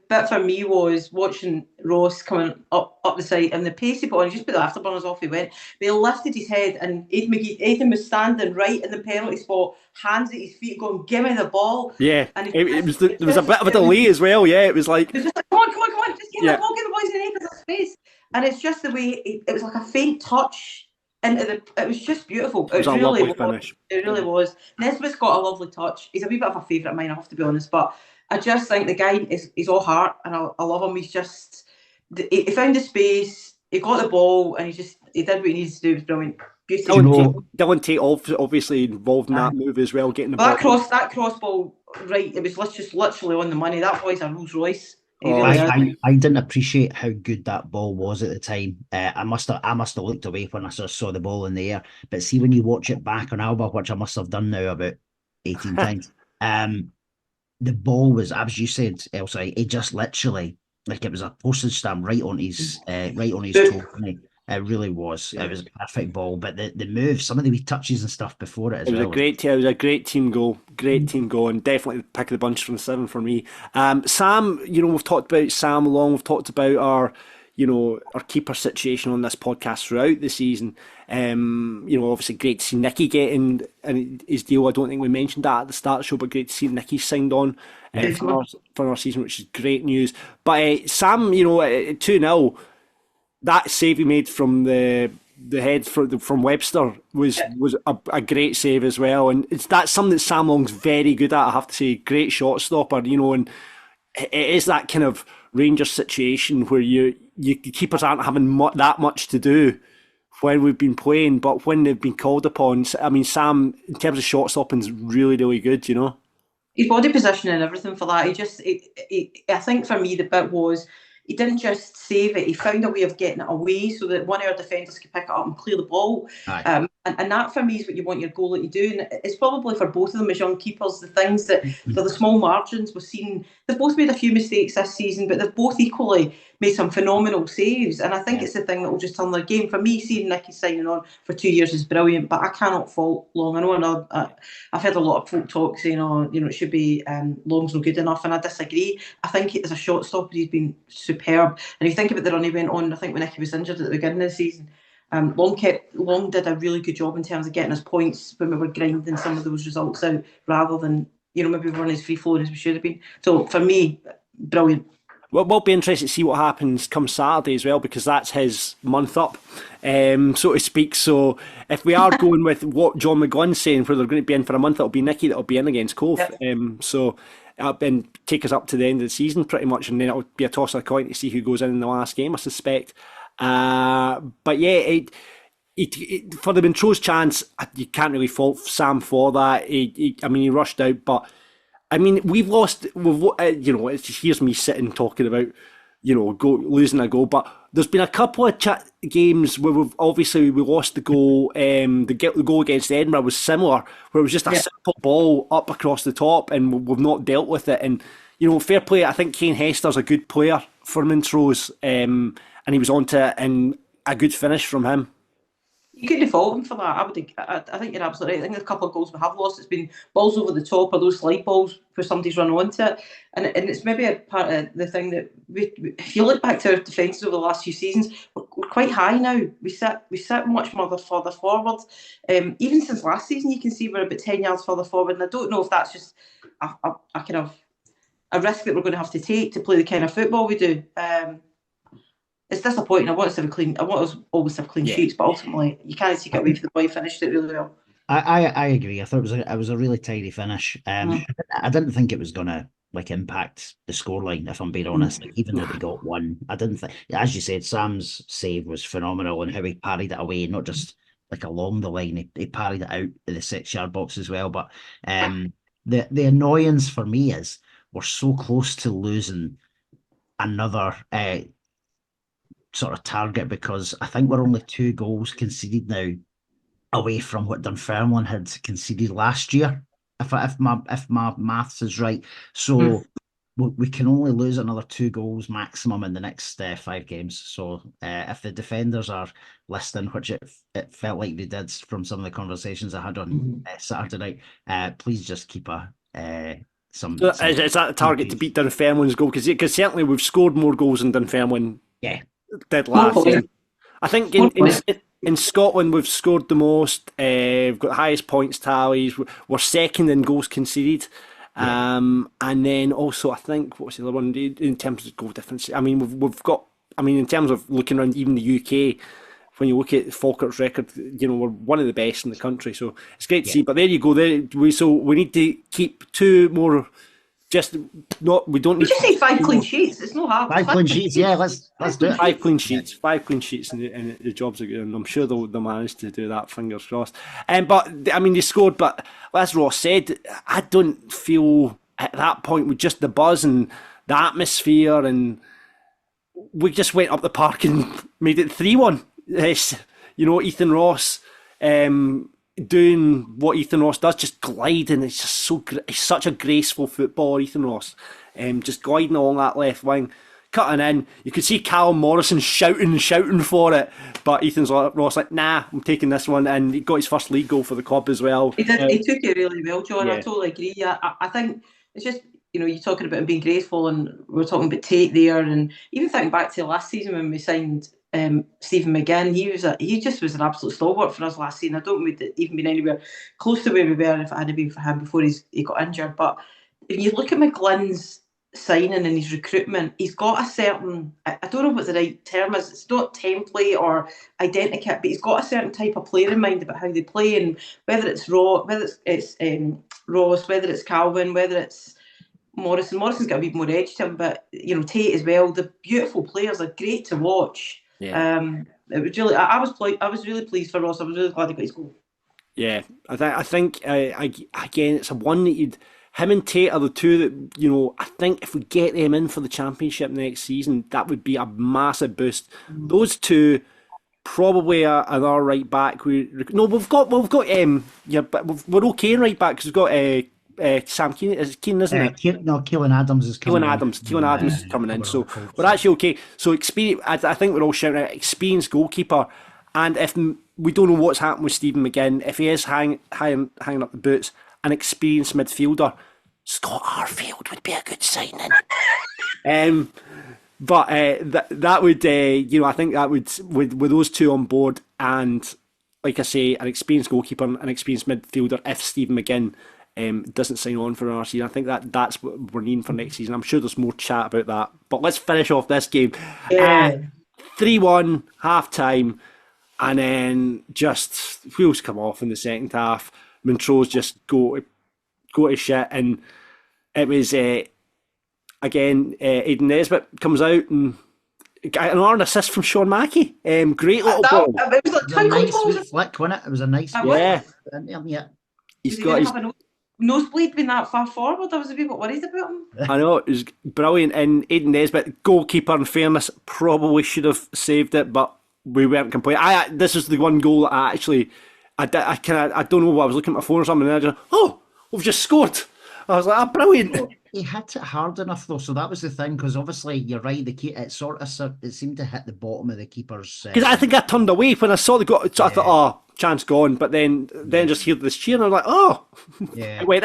bit for me was watching Ross coming up the side and the pace he put on. He just put the afterburners off. He went. But he lifted his head, and Aidan was standing right in the penalty spot, hands at his feet, going, "Give me the ball."
Yeah, and there was a bit of a delay as well. Yeah, it was like,
come on, just give me the ball, give the boys in the neck of space. And it's just the way it was like a faint touch into the. It was just beautiful.
It was a
really
lovely finish.
It really was. Nesbitt's got a lovely touch. He's a wee bit of a favourite of mine, I have to be honest, but I just think the guy he's all heart, and I love him. He's just he found the space, he got the ball, and he did what he needs to do. It was brilliant. Beautiful.
Dylan Tate obviously involved in that move as well, getting the ball.
That cross ball, right? It was just literally on the money. That boy's a Rolls Royce.
I didn't appreciate how good that ball was at the time. I must have looked away when I saw the ball in the air. But see, when you watch it back on Alba, which I must have done now about 18 times, the ball was, as you said, Elsa, it just literally, like it was a postage stamp right on his toe. It really was. Yeah. It was a perfect ball. But the move, some of the wee touches and stuff before it as well.
It was a great team goal. And definitely the pick of the bunch from 7 for me. Sam, we've talked about Sam long. We've talked about our keeper situation on this podcast throughout the season. Obviously great to see Nicky getting his deal. I don't think we mentioned that at the start of the show, but great to see Nicky signed on for our season, which is great news. But Sam, at 2-0, that save he made from the head from Webster was a great save as well, and that's something that Sam Long's very good at. I have to say, great shot stopper. And it is that kind of Rangers situation where your keepers aren't having that much to do when we've been playing, but when they've been called upon, I mean, Sam, in terms of shot stopping, is really, really good.
His body positioning and everything for that. I think for me the bit was, he didn't just save it, he found a way of getting it away so that one of our defenders could pick it up and clear the ball. And that for me is what you want your goalie to do. And it's probably for both of them as young keepers, the things that for the small margins we've seen. They've both made a few mistakes this season, but they've both equally made some phenomenal saves. And I think it's the thing that will just turn their game. For me, seeing Nicky signing on for 2 years is brilliant, but I cannot fault Long. I know I've heard a lot of folk talk saying, it should be Long's not good enough, and I disagree. I think as a shot stopper, he's been superb. And if you think about the run he went on, I think when Nicky was injured at the beginning of the season, Long did a really good job in terms of getting us points when we were grinding some of those results out, rather than maybe we weren't as free flowing as we should have been. So for me, brilliant.
Well, we'll be interested to see what happens come Saturday as well, because that's his month up, so to speak. So if we are going with what John McGlynn's saying, where they're going to be in for a month, it'll be Nicky that'll be in against Cove. Yep. So then take us up to the end of the season pretty much, and then it'll be a toss of a coin to see who goes in the last game, I suspect. But yeah, for the Montrose chance, you can't really fault Sam for that. He rushed out, but I mean, we've lost. It's just, here's me sitting talking about, losing a goal. But there's been a couple of games where we lost the goal. The goal against Edinburgh was similar, where it was just a simple ball up across the top, and we've not dealt with it. And fair play. I think Kane Hester's a good player for Montrose, and he was on to it, and a good finish from him.
You couldn't fault him for that. I think you're absolutely right. I think there's a couple of goals we have lost. It's been balls over the top, or those slide balls where somebody's run onto it. And it's maybe a part of the thing that if you look back to our defences over the last few seasons, we're quite high now. We sit much more further forward. Even since last season, you can see we're about 10 yards further forward. And I don't know if that's just a kind of a risk that we're going to have to take to play the kind of football we do. It's disappointing. I want us to always have clean sheets, but ultimately you can't take it away from the boy. Finished it really well.
I agree. I thought it was a really tidy finish. I didn't think it was gonna impact the scoreline, if I'm being honest. Like, even though they got one, I didn't think, as you said, Sam's save was phenomenal, and how he parried it away, not just like along the line, he parried it out of the 6-yard box as well. But the annoyance for me is we're so close to losing another sort of target, because I think we're only 2 goals conceded now away from what Dunfermline had conceded last year, if my maths is right. So we can only lose another 2 goals maximum in the next 5 games. So if the defenders are listening, which it felt like they did from some of the conversations I had on Saturday night, please just keep some.
Is that a target to beat Dunfermline's goal? Because certainly we've scored more goals than Dunfermline did last season. I think in Scotland we've scored the most. We've got the highest points tallies. We're second in goals conceded. And then also I think, what's the other one in terms of goal difference? I mean, we've got. I mean, in terms of looking around even the UK, when you look at Falkirk's record, you know, we're one of the best in the country. So it's great to see. But there you go. So we need to keep 2 more. We don't need.
We just say 5 clean sheets. It's no hard.
5 clean sheets. Yeah, let's do it.
5 clean sheets. 5 clean sheets, and the job's are good. And I'm sure they'll manage to do that. Fingers crossed. But I mean, they scored. But as Ross said, I don't feel at that point with just the buzz and the atmosphere, and we just went up the park and made it 3-1. You know, Ethan Ross. Doing what Ethan Ross does, just gliding. It's just it's such a graceful footballer, Ethan Ross. Just gliding along that left wing, cutting in. You could see Callum Morrison shouting for it, but Ethan Ross like, nah, I'm taking this one, and he got his first league goal for the club as well.
He did. He took it really well, John. I totally agree. I think it's just, you know, you're talking about him being graceful, and we're talking about Tate there, and even thinking back to last season when we signed Stephen McGinn, he just was an absolute stalwart for us last season. I don't think we'd even been anywhere close to where we were if it hadn't been for him before he got injured. But if you look at McGlynn's signing and his recruitment, he's got a certain, I don't know what the right term is, it's not template or identikit, but he's got a certain type of player in mind about how they play, and whether it's Ross, whether it's Calvin, whether it's Morrison. Morrison's got a bit more edge to him, but you know, Tate as well. The beautiful players are great to watch. It was really. I was really pleased for Ross. I was really glad he got his goal. Yeah,
I think again, it's a one that him and Tate are the 2 that, you know, I think if we get them in for the Championship next season, that would be a massive boost. Those 2 probably are our right back. We've got but we're okay in right back because we've got Sam Keenan, is it Keenan, isn't it?
Keelan Adams is coming in.
Keelan Adams is coming in. So we're actually okay. So experience, I think we're all shouting out experienced goalkeeper. And if we don't know what's happened with Stephen McGinn, if he is hanging up the boots, an experienced midfielder, Scott Arfield would be a good signing. But that would, you know, I think that would, with those 2 on board, and like I say, an experienced goalkeeper, an experienced midfielder, if Stephen McGinn doesn't sign on for another season, I think that's what we're needing for next season. I'm sure there's more chat about that, but let's finish off this game. 3-1 half time, and then just wheels come off in the second half. Montrose just go to shit, and it was again Aidan Nesbitt comes out and an assist from Sean Mackey. Great little ball.
It was like
a nice flick, wasn't it? It was a nice
yeah.
He's got his nosebleed being that far forward. I was a wee bit worried about him.
I know, it was brilliant. And Aidan Nesbitt, goalkeeper, in fairness, probably should have saved it, but we weren't complaining. This is the one goal that I don't know what, I was looking at my phone or something, and I just, we've just scored. I was like, brilliant.
He hit it hard enough though, so that was the thing. Because obviously, you're right. It seemed to hit the bottom of the keeper's.
Because I think I turned away when I saw the goal. So I thought, chance gone. But then just heard this cheer, and I was like, it went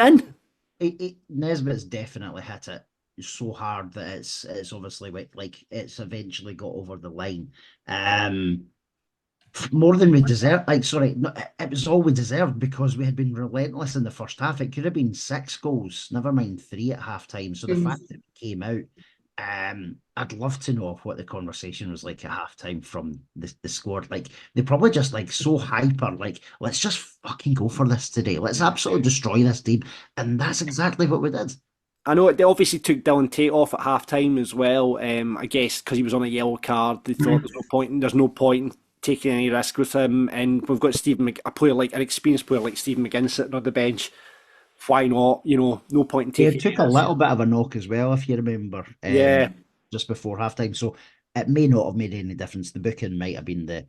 in.
Nesbitt's definitely hit it so hard that it's obviously like it's eventually got over the line. More than we deserved. It was all we deserved because we had been relentless in the first half. It could have been 6 goals, never mind 3 at half time. So the fact that we came out, I'd love to know what the conversation was like at half time from the squad. Like, they probably just so hyper, let's just fucking go for this today. Let's absolutely destroy this team. And that's exactly what we did.
I know they obviously took Dylan Tate off at half time as well. I guess because he was on a yellow card, they thought there's no point in taking any risk with him. And we've got an experienced player like Stephen McGinn sitting on the bench. Why not? No point in taking.
It took a little bit of a knock as well, if you remember. Just before half time, so it may not have made any difference. The booking might have been the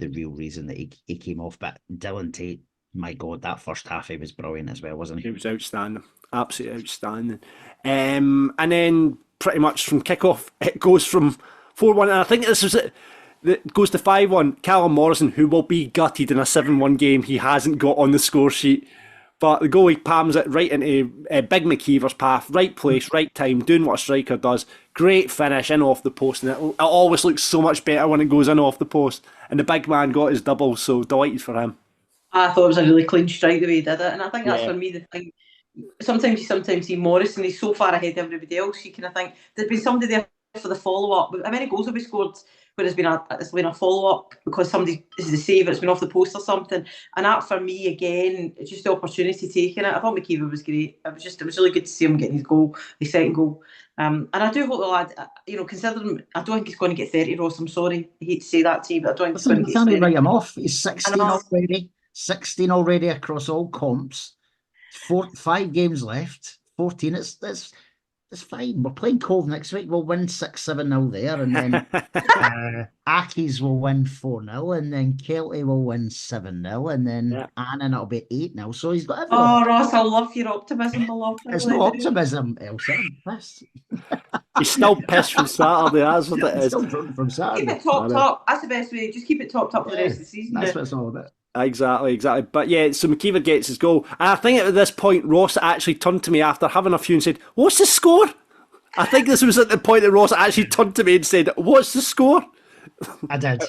real reason that he came off. But Dylan Tate, my God, that first half he was brilliant as well, wasn't he?
He was outstanding. Absolutely outstanding. And then pretty much from kickoff, it goes from 4-1. And I think this was it. It goes to 5-1. Callum Morrison, who will be gutted in a 7-1 game he hasn't got on the score sheet. But the goalie palms it right into Big McKeever's path. Right place, right time, doing what a striker does. Great finish in off the post. And it always looks so much better when it goes in off the post. And the big man got his double, so delighted for him.
I thought it was a really clean strike the way he did it. And I think that's for me the thing. Sometimes you see Morrison, he's so far ahead of everybody else. You kind of think there's been somebody there for the follow up. How many goals have we scored where it's been a follow up because somebody is the save, it's been off the post or something? And that for me again, it's just the opportunity taking it. I thought McKeever was great. It was really good to see him getting his second goal. And I do hope the lad, considering I don't think he's going to get 30, Ross. I'm sorry, I hate to say that to you, but I don't think he's going to get 30.
Write him off. He's 16 already. 16 already across all comps. 5 games left, 14. It's fine. We're playing Cove next week. We'll win 6-7-0 there, and then Accies will win 4-0, and then Kelty will win 7-0, and then Annan it'll be 8-0. So he's got everything.
Oh, Ross, I love your optimism. I love it.
It's no optimism, Elsa.
He's still pissed from Saturday. That's what it is.
Still drunk from Saturday.
Keep it topped up. That's the best way. Just keep it topped up for the rest of the season.
That's what it's all about.
Exactly. But yeah, so McKeever gets his goal. And I think at this point, Ross actually turned to me after having a few and said, "What's the score?" I think this was at the point that Ross actually turned to me and said, "What's the score?"
I did.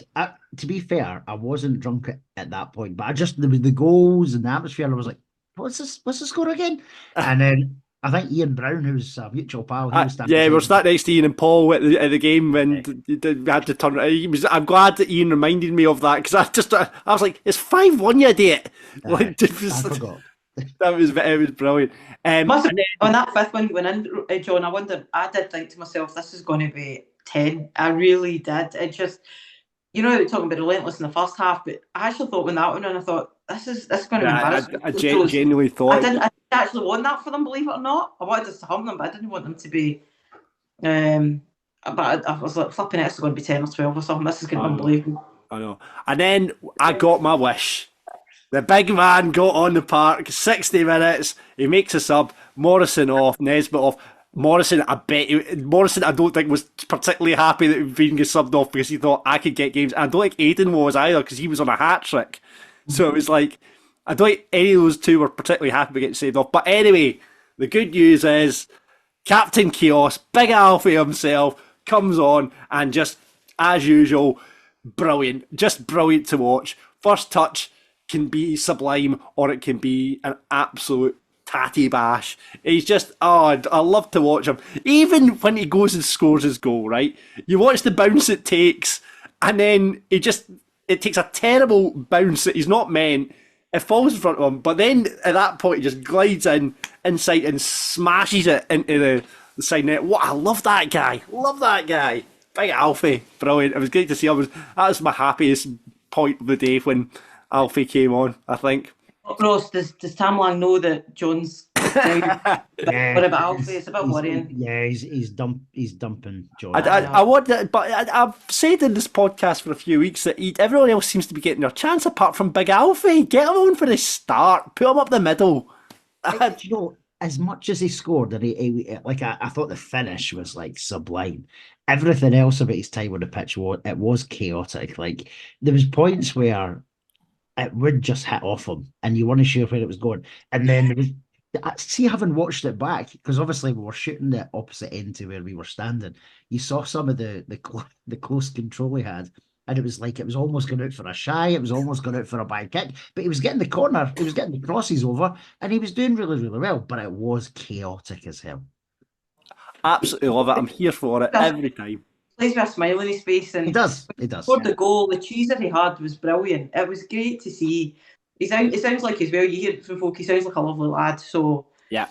To be fair, I wasn't drunk at that point, but there was the goals and the atmosphere. I was like, what's the score again? And then I think Ian Brown, who's a mutual pal,
we were sat next to Ian and Paul at the game when we had to turn. I'm glad that Ian reminded me of that, because I was like, it's 5-1, you idiot.
I forgot.
It was brilliant.
On that fifth one went in, John, I did think to myself, this is going to be 10. I really did. It just, talking about relentless in the first half, but I actually thought when that went in, I thought, this is going to be embarrassing.
I genuinely thought.
I didn't actually want that for them, believe it or not. I wanted us to hump them, but I didn't want them to be. But I was like, flipping it, it's going to be 10 or 12 or something. This is going to be unbelievable.
I know. And then I got my wish. The big man got on the park, 60 minutes, he makes a sub, Morrison off, Nesbitt off. Morrison, I don't think was particularly happy that Veen got subbed off because he thought I could get games. And I don't think Aiden was either, because he was on a hat-trick. So it was like, I don't think any of those two were particularly happy with getting saved off. But anyway, the good news is Captain Chaos, Big Alfie himself, comes on and just, as usual, brilliant. Just brilliant to watch. First touch can be sublime, or it can be an absolute tatty bash. He's just, I love to watch him. Even when he goes and scores his goal, right? You watch the bounce it takes, and then it takes a terrible bounce that he's not meant. It falls in front of him, but then at that point he just glides inside and smashes it into the side net. I love that guy. Big Alfie, brilliant. It was great to see him. That was my happiest point of the day when Alfie came on, I think.
Ross, does Tam Lang know that John's what about Alfie? It's a bit worrying.
Yeah, he's dumping John.
I've said in this podcast for a few weeks that everyone else seems to be getting their chance apart from Big Alfie. Get him on for the start. Put him up the middle.
As much as he scored, and I thought the finish was like sublime. Everything else about his time on the pitch was chaotic. Like, there was points where it would just hit off him, and you weren't sure where it was going. And then there was, having watched it back, because obviously we were shooting the opposite end to where we were standing, you saw some of the close control he had, and it was like it was almost going out for a shy, it was almost going out for a bad kick, but he was getting the corner, he was getting the crosses over, and he was doing really, really well, but it was chaotic as hell.
Absolutely love it. I'm here for it every time.
Plays with a smile on his face, and
he does.
Scored the goal. The cheese that he had was brilliant. It was great to see. It sounds like as well. You hear it from folk. He sounds like a lovely lad. So
yeah.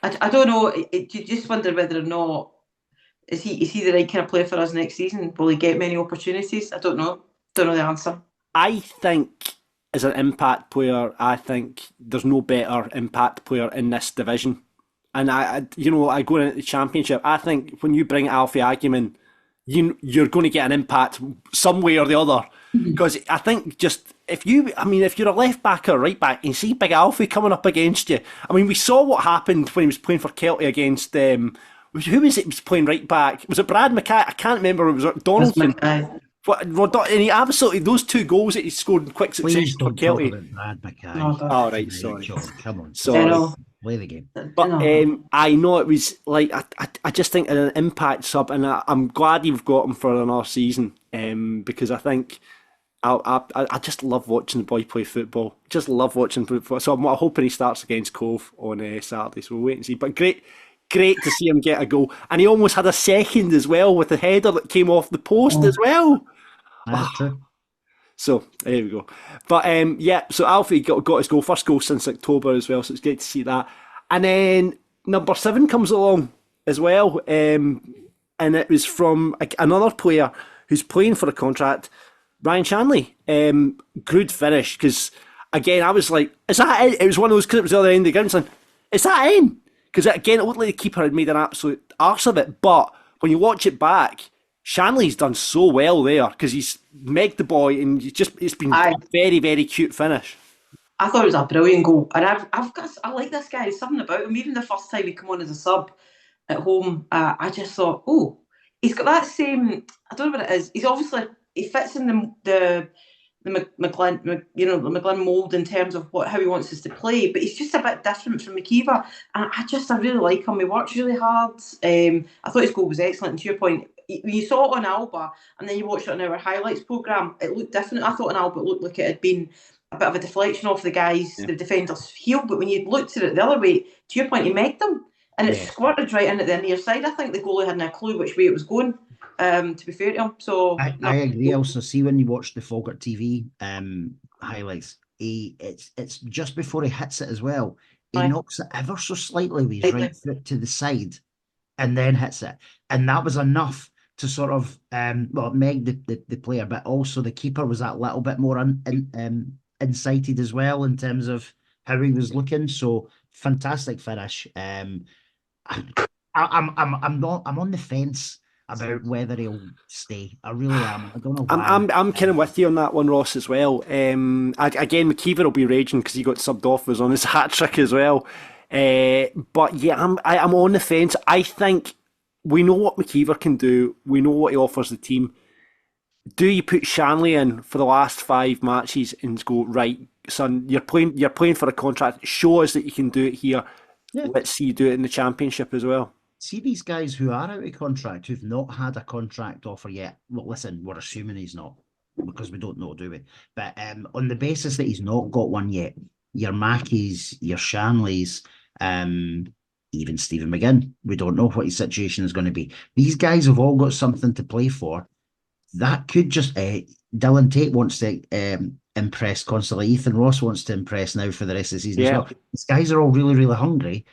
I don't know. You just wonder whether or not is he the right kind of player for us next season? Will he get many opportunities? I don't know. Don't know the answer.
I think as an impact player, I think there's no better impact player in this division. And I go into the championship. I think when you bring Alfie Agyeman, you're going to get an impact some way or the other. Because I think just if you're a left back or right back, and you see Big Alfie coming up against you. I mean, we saw what happened when he was playing for Kelty against who was it? He was playing right back. Was it Brad Mackay? I can't remember. It was Donaldson. And he absolutely those two goals that he scored in quick succession
Please
for
don't talk
Kelty.
about Brad Mackay.
Oh, right, sorry.
John, come on.
Sorry.
Play the game.
But I know it was like I just think an impact sub, and I'm glad you've got him for another season. Because I think I just love watching the boy play football. Just love watching football. So I'm hoping he starts against Cove on Saturday. So we'll wait and see. But great to see him get a goal, and he almost had a second as well with the header that came off the post as well.
That's true.
So there we go. But so Alfie got his goal, first goal since October as well. So it's great to see that. And then number 7 comes along as well, and it was from another player who's playing for a contract, Ryan Shanley. Good finish, because again I was like, is that in? It was one of those because it was the other end of the ground. Like, is that in? Because again, it looked like the keeper had made an absolute arse of it. But when you watch it back, Shanley's done so well there because he's megged the boy, and it's been a very, very cute finish.
I thought it was a brilliant goal, and I like this guy. There's something about him. Even the first time he came on as a sub at home, I just thought, oh, he's got that same. I don't know what it is. He fits in the McGlynn, the McGlynn mould in terms of how he wants us to play, but he's just a bit different from McKeever, and I really like him. He works really hard. I thought his goal was excellent. And to your point, when you saw it on Alba and then you watched it on our highlights programme, it looked different. I thought on Alba it looked like it had been a bit of a deflection off the the defender's heel, but when you looked at it the other way, to your point, he megged them, and it squirted right in at the near side. I think the goalie hadn't a clue which way it was going, to be fair to him. So
I agree. Also, see when you watch the Falkirk TV highlights, it's just before he hits it as well. He knocks it ever so slightly with his right foot to the side, and then hits it, and that was enough to sort of meg the player, but also the keeper was that little bit more incited as well in terms of how he was looking. So fantastic finish. I'm on the fence about whether he'll stay. I really am. I don't know why.
I'm kind of with you on that one, Ross, as well. Again, McKeever will be raging because he got subbed off, was on his hat trick as well. But yeah, I'm on the fence. I think we know what McKeever can do. We know what he offers the team. Do you put Shanley in for the last 5 matches and go, right, son, you're playing for a contract. Show us that you can do it here. Yeah. Let's see you do it in the Championship as well.
See these guys who are out of contract, who've not had a contract offer yet. Well, listen, we're assuming he's not, because we don't know, do we? But on the basis that he's not got one yet, your Mackies, your Shanleys, even Stephen McGinn, we don't know what his situation is going to be. These guys have all got something to play for. That could just... Dylan Tate wants to impress constantly. Ethan Ross wants to impress now for the rest of the season as well. These guys are all really, really hungry.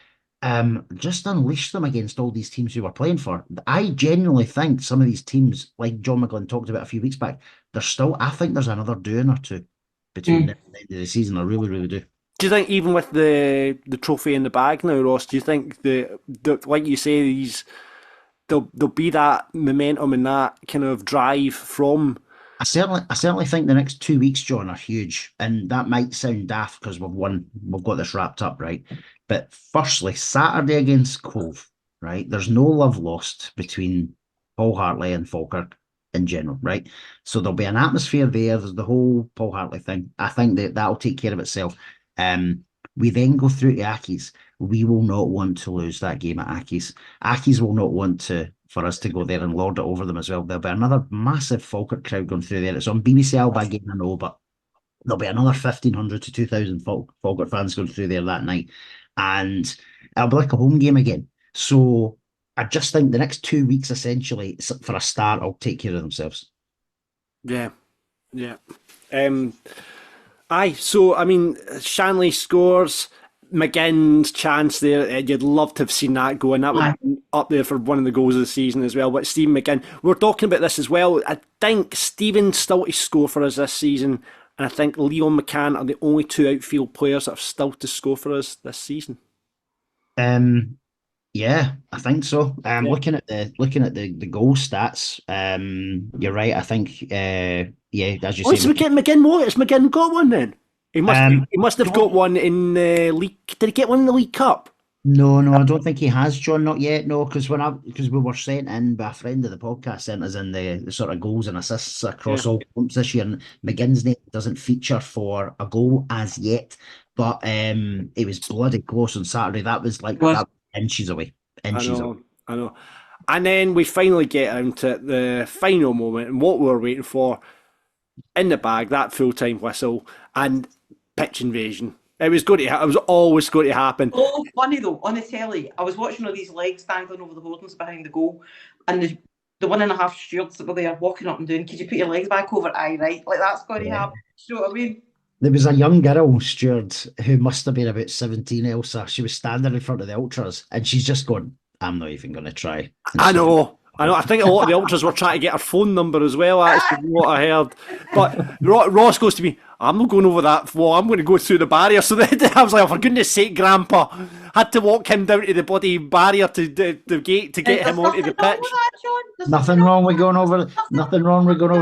Just unleash them against all these teams who we're playing for. I genuinely think some of these teams, like John McGlynn talked about a few weeks back, I think there's another doing or two between the end of the season. I really, really do.
Do you think even with the trophy in the bag now, Ross, do you think the like you say, there'll be that momentum and that kind of drive from...
I certainly think the next 2 weeks, John, are huge, and that might sound daft because we've got this wrapped up, right? But firstly, Saturday against Cove, right? There's no love lost between Paul Hartley and Falkirk in general, right? So there'll be an atmosphere there. There's the whole Paul Hartley thing. I think that'll take care of itself. We then go through to Accies. We will not want to lose that game at Accies. Accies will not want for us to go there and lord it over them as well. There'll be another massive Falkirk crowd going through there. It's on BBC Alba again, I know, but there'll be another 1,500 to 2,000 Falkirk fans going through there that night. And it'll be like a home game again. So I just think the next 2 weeks, essentially, for a start, will take care of themselves.
Yeah. So, I mean, Shanley scores. McGinn's chance there, you'd love to have seen that go, and that would have been up there for one of the goals of the season as well. But Stephen McGinn, we're talking about this as well. I think Stephen's still to score for us this season, and I think Leon McCann are the only two outfield players that are still to score for us this season.
Yeah, I think so. Looking at the goal stats, you're right. I think as you say,
McGinn. Has McGinn got one then? He must have got one in the league. Did he get one in the League Cup?
No, I don't think he has, John. Not yet. No, because we were sent in by a friend of the podcast, sent us in the sort of goals and assists across all clubs this year. And McGinn's name doesn't feature for a goal as yet, but it was bloody close on Saturday. That was like that inches away. I
know. And then we finally get into the final moment, and what we were waiting for in the bag, that full-time whistle and pitch invasion. It was always going to happen.
Oh, funny though, on the telly, I was watching all these legs dangling over the hoardings behind the goal, and the 1.5 stewards that were there walking up and doing, could you put your legs back over? Aye, right. Like, that's going to happen. You know what I mean?
There was a young girl, steward, who must have been about 17, Elsa. She was standing in front of the ultras, and she's just going, I'm not even going to try.
I know. I think a lot of the ultras were trying to get her phone number as well, actually, what I heard. But Ross goes to me, I'm not going over that wall, I'm going to go through the barrier. So then I was like, oh, for goodness sake, Grandpa. Had to walk him down to the bloody barrier to the gate to get him onto the pitch.
Nothing wrong with going over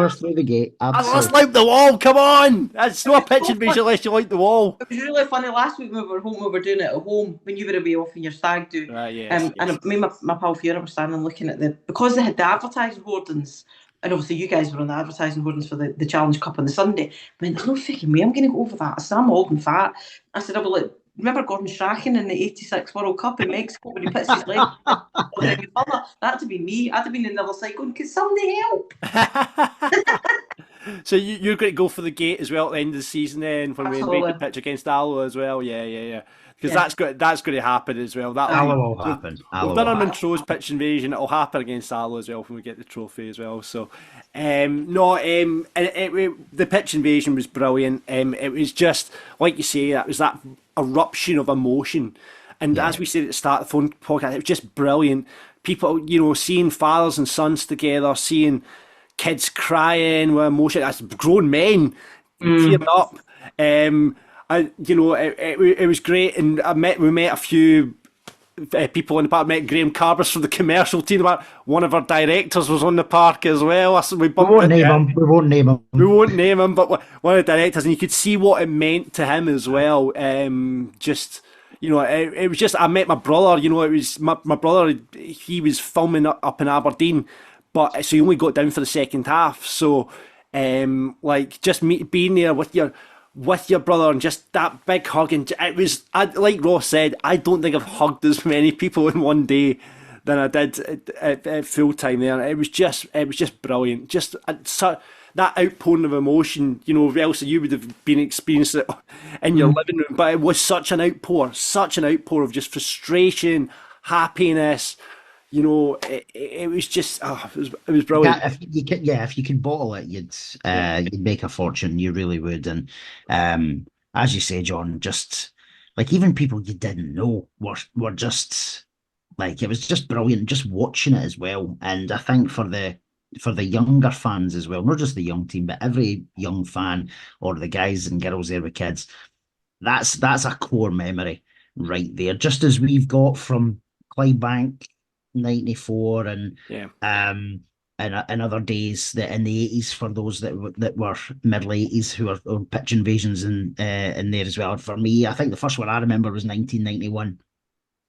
through the gate. Absolutely.
Let's like the wall, come on. That's not a pitch invasion unless you like the wall.
It was really funny last week when we were home, we were doing it at home when you were away off in your stag do.
Yes.
And me and my pal Fiona were standing looking at because they had the advertising hoardings, and obviously you guys were on the advertising hoardings for the Challenge Cup on the Sunday. I went, there's no freaking way I'm going to go over that. I said, I'm old and fat. I said, I'll be like, remember Gordon Strachan in the 86 World Cup in Mexico when he puts his leg further? That'd have been me. I'd have been in the other side going, could somebody help?
So you're going to go for the gate as well at the end of the season then when we make the pitch against Alloa as well? Yeah. Because that's going to happen as well.
Alloa will happen.
We've done our Montrose pitch invasion. It'll happen against Alloa as well when we get the trophy as well. So, the pitch invasion was brilliant. It was just, like you say, that was that eruption of emotion. And as we said at the start of the phone podcast, it was just brilliant. People, seeing fathers and sons together, seeing kids crying with emotion, as grown men tearing up. It was great, and we met a few people in the park. Met Graham Carbis from the commercial team. One of our directors was on the park as well. We won't name him, but one of the directors, and you could see what it meant to him as well. It was just, I met my brother. It was my brother. He was filming up in Aberdeen, but so he only got down for the second half. So, just being there with your brother and just that big hug, and it was, like Ross said, I don't think I've hugged as many people in one day than I did at full time there. It was just brilliant. Just that outpouring of emotion. Elsa, you would have been experiencing it in your living room, but it was such an outpour of just frustration, happiness. It was just, it was brilliant.
If you could bottle it, you'd make a fortune. You really would. And as you say, John, just like even people you didn't know were just like, it was just brilliant just watching it as well. And I think for the younger fans as well, not just the young team, but every young fan or the guys and girls there with kids, that's a core memory right there. Just as we've got from Clydebank 94 and other days that in the 80s for those that were middle 80s who are on pitch invasions in there as well. And for me, I think the first one I remember was 1991,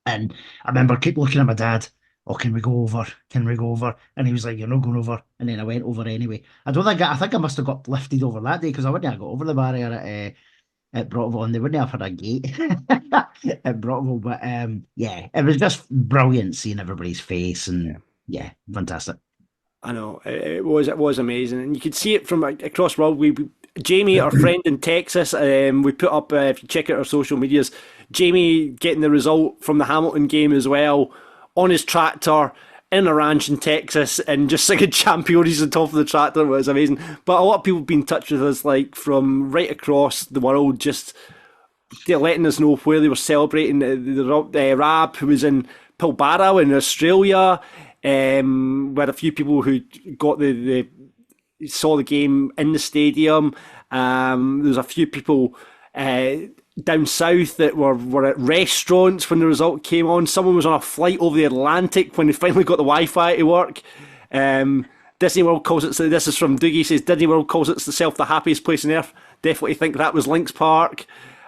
and I remember keep looking at my dad. Oh, can we go over? And he was like, "You're not going over." And then I went over anyway. I think I must have got lifted over that day because I wouldn't have got over the barrier at Brockville, and they wouldn't have had a gate at Brockville. But it was just brilliant seeing everybody's face, and fantastic.
I know it was amazing, and you could see it from across the world. Jamie, our friend in Texas, we put up, if you check out our social medias, Jamie getting the result from the Hamilton game as well on his tractor in a ranch in Texas and just singing Championees on top of the tractor. It was amazing. But a lot of people have been in touch with us, like from right across the world, just they're letting us know where they were celebrating. The Rab, who was in Pilbara in Australia, we had a few people who got saw the game in the stadium. There's a few people down south that were at restaurants when the result came on. Someone was on a flight over the Atlantic when they finally got the Wi-Fi to work. Disney World calls it, this is from Doogie, says Disney World calls itself the happiest place on earth. Definitely think that was Lynx Park.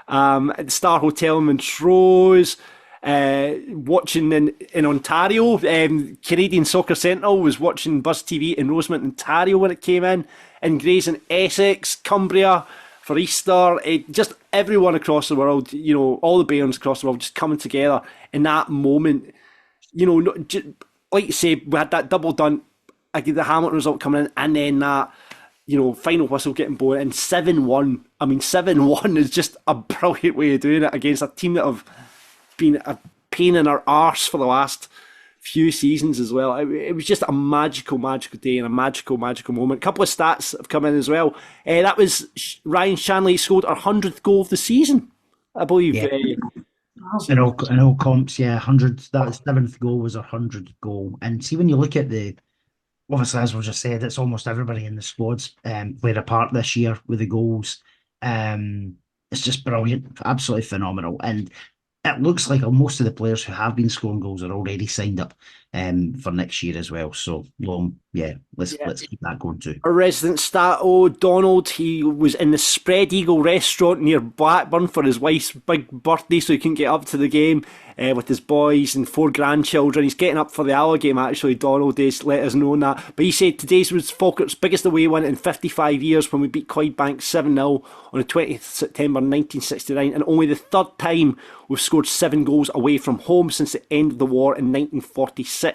At the Star Hotel in Montrose. Watching in Ontario, Canadian Soccer Sentinel was watching Buzz TV in Rosemount, Ontario when it came in Grays in Essex, Cumbria for Easter. Just everyone across the world, all the Bairns across the world just coming together in that moment. Like you say, we had that double done, the Hamilton result coming in, and then that final whistle getting blown, and 7-1. I mean, 7-1 is just a brilliant way of doing it against a team that have been a pain in our arse for the last few seasons as well. It was just a magical day and a magical moment. A couple of stats have come in as well. That was Ryan Shanley scored our 100th goal of the season, I believe.
Yeah. In all comps, 100. That 7th goal was our 100th goal. And see, when you look at obviously, as we just said, it's almost everybody in the squad's played a part this year with the goals. It's just brilliant, absolutely phenomenal. And it looks like most of the players who have been scoring goals are already signed up for next year as well. So, let's keep that going too.
Our resident stat, Donald, he was in the Spread Eagle restaurant near Blackburn for his wife's big birthday, so he couldn't get up to the game with his boys and 4 grandchildren. He's getting up for the Alloa game, actually. Donald has let us know that. But he said today's was Falkirk's biggest away win in 55 years when we beat Clydebank 7-0 on the 20th September 1969, and only the 3rd time we've scored 7 goals away from home since the end of the war in 1946.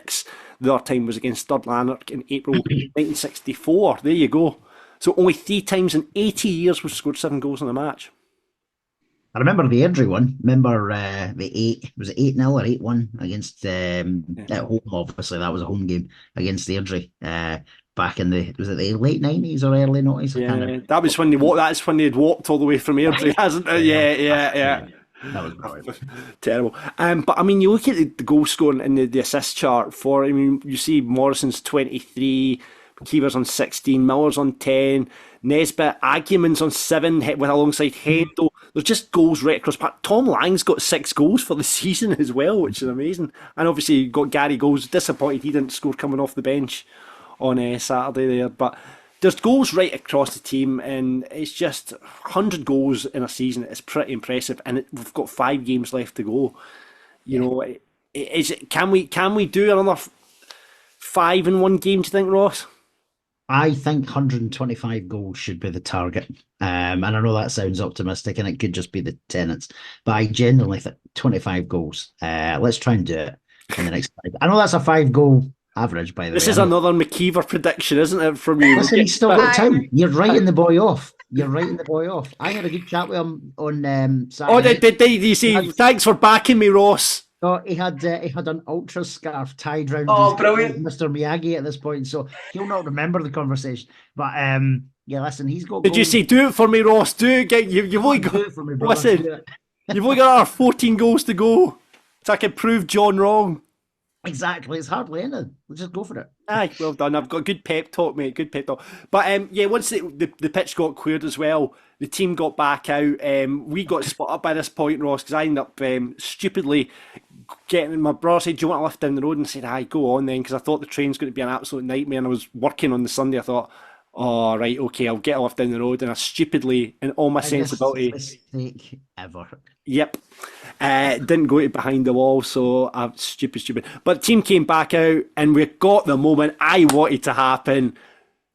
The other time was against Stirling Lanark in April 1964. There you go. So only 3 times in 80 years we've scored 7 goals in a match.
I remember the Airdrie one. Remember was it 8-0 or 8-1 against at home? Obviously, that was a home game against Airdrie back in the late 90s or early 90s?
Yeah, that was when they walked. That's when they'd walked all the way from Airdrie, hasn't it? Yeah.
That was brilliant.
Terrible. But I mean, you look at the goal scoring and the assist chart you see Morrison's 23, McKeever's on 16, Miller's on 10, Nesbitt, Aguiman's on 7 with alongside Hendo. There's just goals right across park. Tom Lang's got 6 goals for the season as well, which is amazing. And obviously you got Gary Goals. Disappointed he didn't score coming off the bench on Saturday there, but there's goals right across the team, and it's just 100 goals in a season. It's pretty impressive, and we've got 5 games left to go. Can we do another 5 in one game? Do you think, Ross?
I think 125 goals should be the target. And I know that sounds optimistic, and it could just be the tenants, but I genuinely think 25 goals. Let's try and do it in the next 5. I know that's a 5-goal average, by the way.
This is another McKeever prediction, isn't it, from you?
Listen, he's still got time. You're writing the boy off. I had a good chat with him on Saturday.
Did you see? Thanks for backing me, Ross.
Oh, he had an ultra scarf tied round
brilliant.
Mr. Miyagi at this point, so he'll not remember the conversation. But listen, he's got.
Did you say do it for me, Ross? You've only got.
Do it for me, brother.
Listen, you've only got our 14 goals to go, so I can prove John wrong.
Exactly, it's hardly anything. We'll just go for it.
Aye, well done. I've got a good pep talk, mate. Good pep talk. But once the pitch got cleared as well, the team got back out. We got split up by this point, Ross, because I ended up stupidly getting. My brother said, "Do you want to lift down the road?" And I said, "Aye, go on then," because I thought the train's going to be an absolute nightmare. And I was working on the Sunday. I thought, "Oh right, okay, I'll get a lift down the road." And I stupidly, in all my sensibility,
mistake ever.
Yep. Didn't go to behind the wall, so I'm stupid. But the team came back out, and we got the moment I wanted to happen.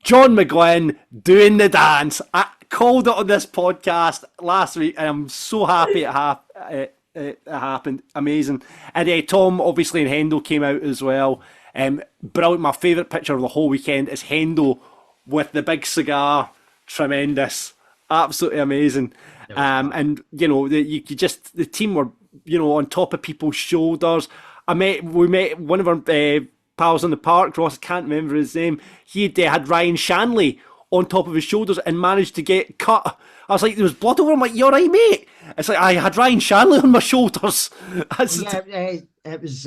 John McGlynn doing the dance. I called it on this podcast last week, and I'm so happy it happened. Amazing. And Tom, obviously, and Hendo came out as well. Brilliant. My favourite picture of the whole weekend is Hendo with the big cigar. Tremendous. Absolutely amazing. And the team were on top of people's shoulders. We met one of our pals in the park, Ross, I can't remember his name. He had Ryan Shanley on top of his shoulders and managed to get cut. I was like, there was blood over him. I'm like, you all right, mate? It's like I had Ryan Shanley on my shoulders. That's
It was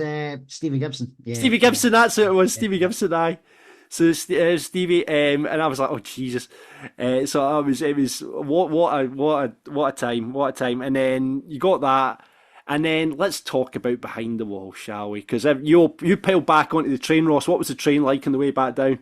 Stevie Gibson. Yeah,
Stevie Gibson, that's who it was. Stevie Gibson, aye. So Stevie, and I was like, oh Jesus! So it was what a time, and then you got that, and then let's talk about behind the wall, shall we? Because you piled back onto the train, Ross. What was the train like on the way back down?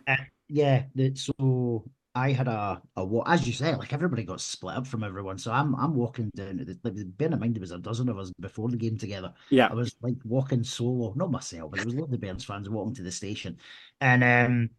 So I had as you say, like everybody got split up from everyone. So I'm walking down to bear in mind there was a dozen of us before the game together.
Yeah.
I was like walking solo, not myself, but there was loads of Bairns fans walking to the station. And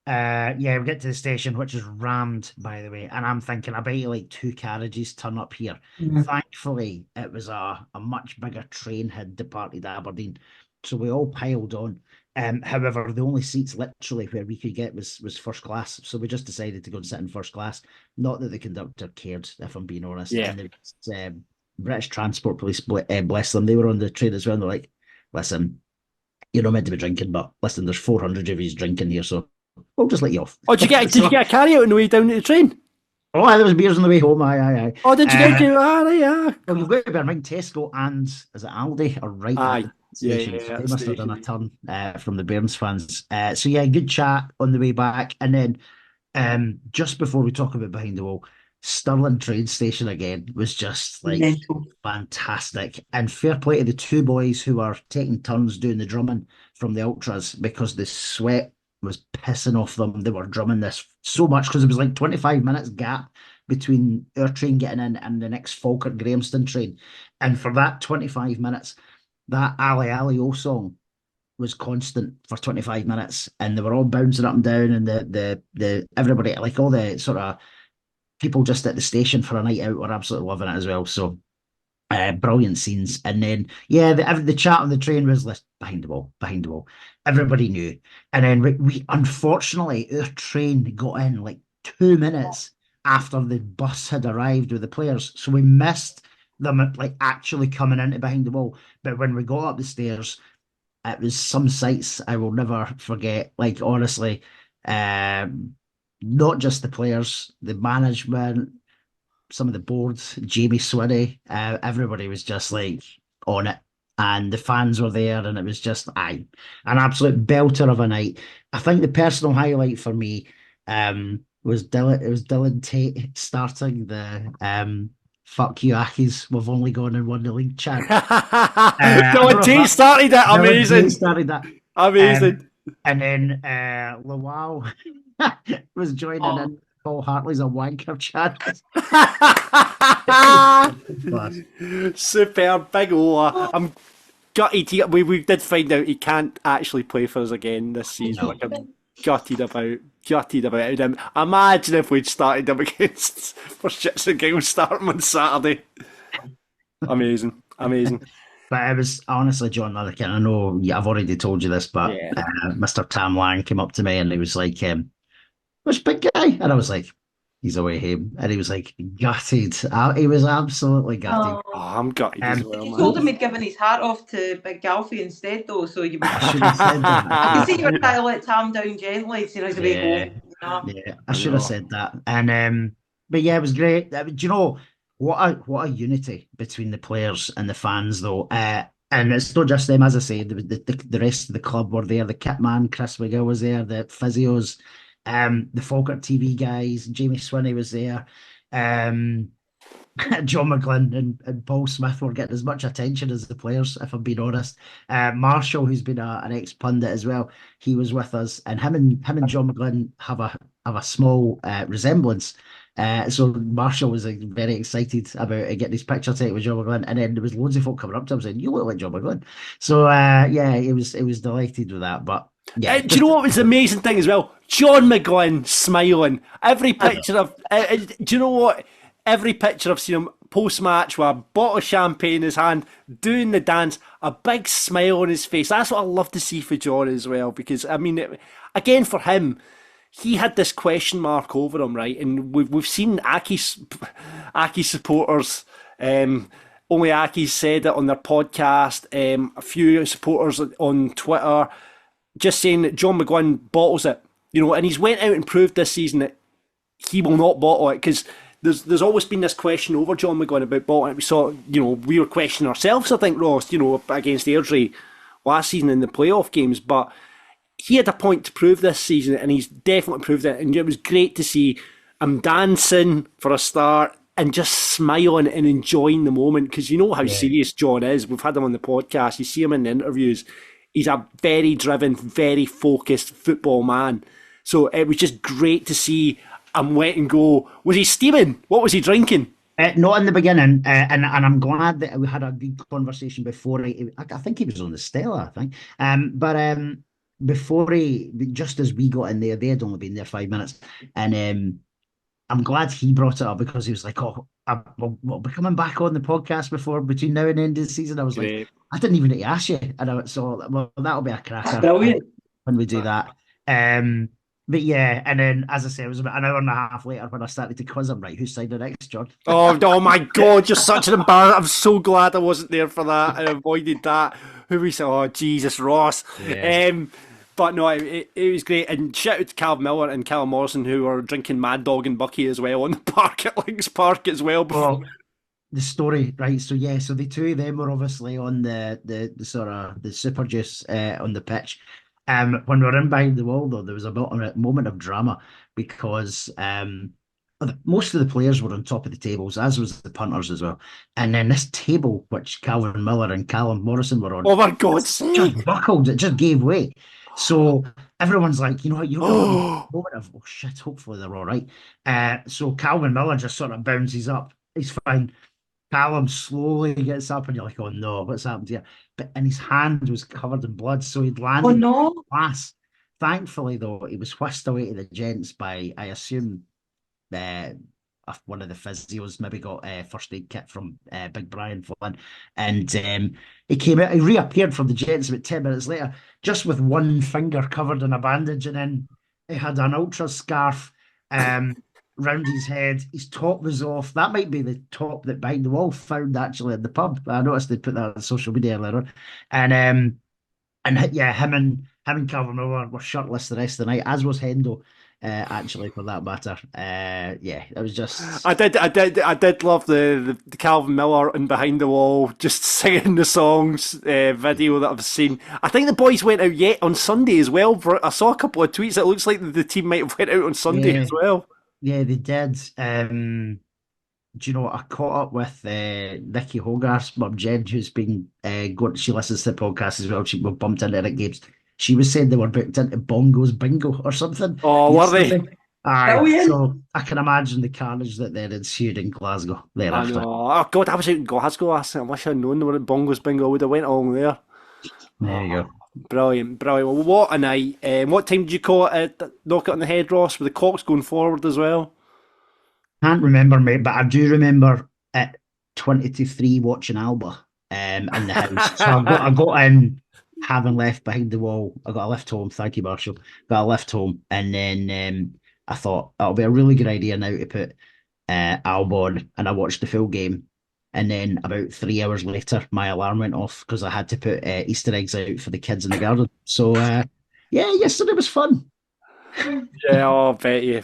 we get to the station, which is rammed, by the way. And I'm thinking, I bet you like 2 carriages turn up here.
Mhm.
Thankfully, it was a much bigger train had departed Aberdeen. So we all piled on. However, the only seats literally where we could get was first class. So we just decided to go and sit in first class. Not that the conductor cared, if I'm being honest.
Yeah.
And the British Transport Police, bless them, they were on the train as well. And they're like, listen, you're not meant to be drinking, but listen, there's 400 of you drinking here, so we'll just let you off.
Oh, did you get a carry out on the way down to the train?
Oh, there was beers on the way home. Aye.
Oh, did you get to? Yeah.
Well, you've got to bear in mind, Tesco and is it Aldi are right at the station.
Yeah,
So they must have done a turn from the Bairns fans. So yeah, good chat on the way back. And then just before we talk about behind the wall, Stirling train station again was just like
Mental.
fantastic. And fair play to the 2 boys who are taking turns doing the drumming from the ultras because the sweat was pissing off them. They were drumming this so much because it was like 25 minutes gap between our train getting in and the next Falkirk Grahamston train. And for that 25 minutes, that Ali Ali O song was constant for 25 minutes, and they were all bouncing up and down, and the everybody, like all the sort of people just at the station for a night out, were absolutely loving it as well. So brilliant scenes. And then the chat on the train was like behind the wall. Everybody knew. And then we unfortunately, our train got in like 2 minutes after the bus had arrived with the players, so we missed them like actually coming into behind the wall. But when we got up the stairs, it was some sights I will never forget. Like honestly, not just the players, the management, some of the boards, Jamie Swinney, everybody was just like on it, and the fans were there, and it was just an absolute belter of a night. I think the personal highlight for me was Dylan Tate starting the "Fuck you, Ackies, we've only gone and won the league" chant.
Dylan Tate started it. Amazing.
Started that.
Amazing.
And then Lawal was joining in Paul Hartley's a wanker chant.
Superb, big Ola. I'm gutted. We did find out he can't actually play for us again this season. Like, I'm gutted about him. Imagine if we'd started him against for shits and giggles starting on Saturday. Amazing.
But it was honestly, John Lillican, I know I've already told you this, but Mr. Tam Lang came up to me and he was like, "Which big guy?" And I was like, "He's away home." And he was like, gutted. He was absolutely gutted.
Oh, I'm gutted as well,
He
man.
told him he'd given his hat off to Big Galfie instead, though, so you
I should have said that.
I can see you were trying to let Tam down gently, so he's away home. You know?
Yeah, I should have said that. And but yeah, it was great. Do you know what a unity between the players and the fans, though. And it's not just them, as I say. The rest of the club were there. The kit man, Chris McGill, was there. The physios, the Falkirk TV guys, Jamie Swinney was there. John McGlynn and Paul Smith were getting as much attention as the players, if I'm being honest. Marshall, who's been an ex-pundit as well, he was with us, and him and John McGlynn have a small resemblance. So Marshall was very excited about getting his picture taken with John McGlynn, and then there was loads of folk coming up to him saying, "You look like John McGlynn." So he was delighted with that. But yeah,
do you know what was the amazing thing as well? John McGlynn smiling. Every picture of do you know what? Every picture I've seen him post-match with a bottle of champagne in his hand, doing the dance, a big smile on his face. That's what I love to see for John as well, because, I mean, again, for him, he had this question mark over him, right? And we've seen Aki supporters, only Aki said it on their podcast, a few supporters on Twitter, just saying that John McGlynn bottles it, and he's went out and proved this season that he will not bottle it, because there's always been this question over John McGlynn about Bolton. We saw, we were questioning ourselves, I think, Ross, against Airdrie last season in the playoff games, but he had a point to prove this season, and he's definitely proved it. And it was great to see him dancing for a start and just smiling and enjoying the moment, because you know how serious John is. We've had him on the podcast. You see him in the interviews. He's a very driven, very focused football man. So it was just great to see him let and go. Was he steaming? What was he drinking?
Not in the beginning, and I'm glad that we had a good conversation before. I think he was on the Stella, I think. But before just as we got in there, they had only been there 5 minutes, and I'm glad he brought it up, because he was like, "Oh, we'll be coming back on the podcast between now and the end of the season." I was like, "I didn't even need to ask you," and so well, that'll be a cracker.
Brilliant.
When we do that. But yeah, and then, as I say, it was about an hour and a half later when I started to quiz him. Right, who's signed the next, John?
Oh my God, you're such an embarrassment. I'm so glad I wasn't there for that. I avoided that. Who we said, oh, Jesus, Ross. Yeah. But no, it was great. And shout out to Cal Miller and Callum Morrison, who were drinking Mad Dog and Bucky as well on the park at Links Park as well.
Well, the story, right? So yeah, so the two of them were obviously on the sort of the super juice on the pitch. When we were in behind the wall, though, there was a moment of drama, because most of the players were on top of the tables, as was the punters as well. And then this table, which Calvin Miller and Callum Morrison were on,
oh my God,
just buckled. It just gave way. So everyone's like, you know what, you've got a moment of, oh shit, hopefully they're all right. So Calvin Miller just sort of bounces up. He's fine. Callum slowly gets up, and you're like, oh no, what's happened here? And his hand was covered in blood, so he'd landed
Oh no.
in glass. Thankfully, though, he was whisked away to the gents by, I assume, one of the physios maybe got a first aid kit from Big Brian Flynn. And he came out, he reappeared from the gents about 10 minutes later, just with one finger covered in a bandage, and then he had an ultra scarf round his head. His top was off. That might be the top that Behind the Wall found actually in the pub. I noticed they put that on social media earlier on. And yeah, him and Calvin Miller were shirtless the rest of the night, as was Hendo, actually, for that matter. Yeah, it was just.
I did love the Calvin Miller and Behind the Wall just singing the songs video that I've seen. I think the boys went out yet on Sunday as well. I saw a couple of tweets. It looks like the team might have went out on Sunday as well.
Yeah, they did. Do you know what? I caught up with Nikki Hogarth's mum, Jen, who's been going. She listens to the podcast as well. She was bumped into Eric Gibbs. She was saying they were booked into Bongo's Bingo or something.
Oh, were they?
Aye, so I can imagine the carnage that then ensued in Glasgow thereafter.
I know. Oh God, I was out in Glasgow last night. I wish I'd known they were at Bongo's Bingo. I would have went along there.
There you go.
Brilliant. Well, what a night. What time did you call it? Knock it on the head, Ross, with the clocks going forward as well?
Can't remember, mate, but I do remember at 20 to 3 watching Alba in the house. So I got in, having left Behind the Wall. I got a lift home. Thank you, Marshall. Got a lift home. And then I thought, it'll be a really good idea now to put Alba on. And I watched the full game. And then about 3 hours later, my alarm went off because I had to put Easter eggs out for the kids in the garden. So, yeah, yesterday was fun.
Yeah, oh, bet you.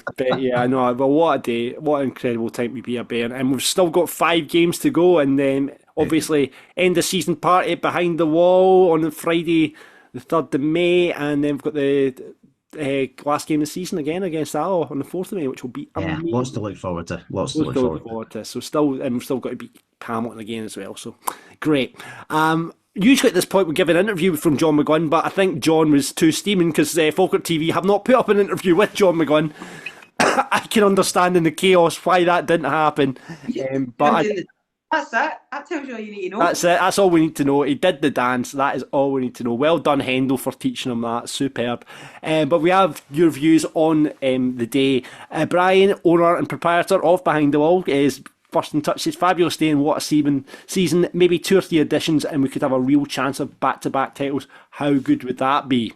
I know. Well, what a day. What an incredible time to be a Bairn. And we've still got 5 games to go. And then, obviously, end of season party Behind the Wall on Friday, the 3rd of May. And then we've got the last game of the season again against Alloa on the 4th of May, which will be amazing.
Lots to look forward to. So
we've still got to beat Hamilton again as well. So great. Usually at this point we give an interview from John McGlynn, but I think John was too steaming because Falkirk TV have not put up an interview with John McGlynn. I can understand in the chaos why that didn't happen.
That's it. That tells you all you need to know.
That's it. That's all we need to know. He did the dance. That is all we need to know. Well done, Hendo, for teaching him that. Superb. But we have your views on the day. Brian, owner and proprietor of Behind the Wall, is first in touch. Says fabulous day and what a season. Maybe 2 or 3 editions and we could have a real chance of back-to-back titles. How good would that be?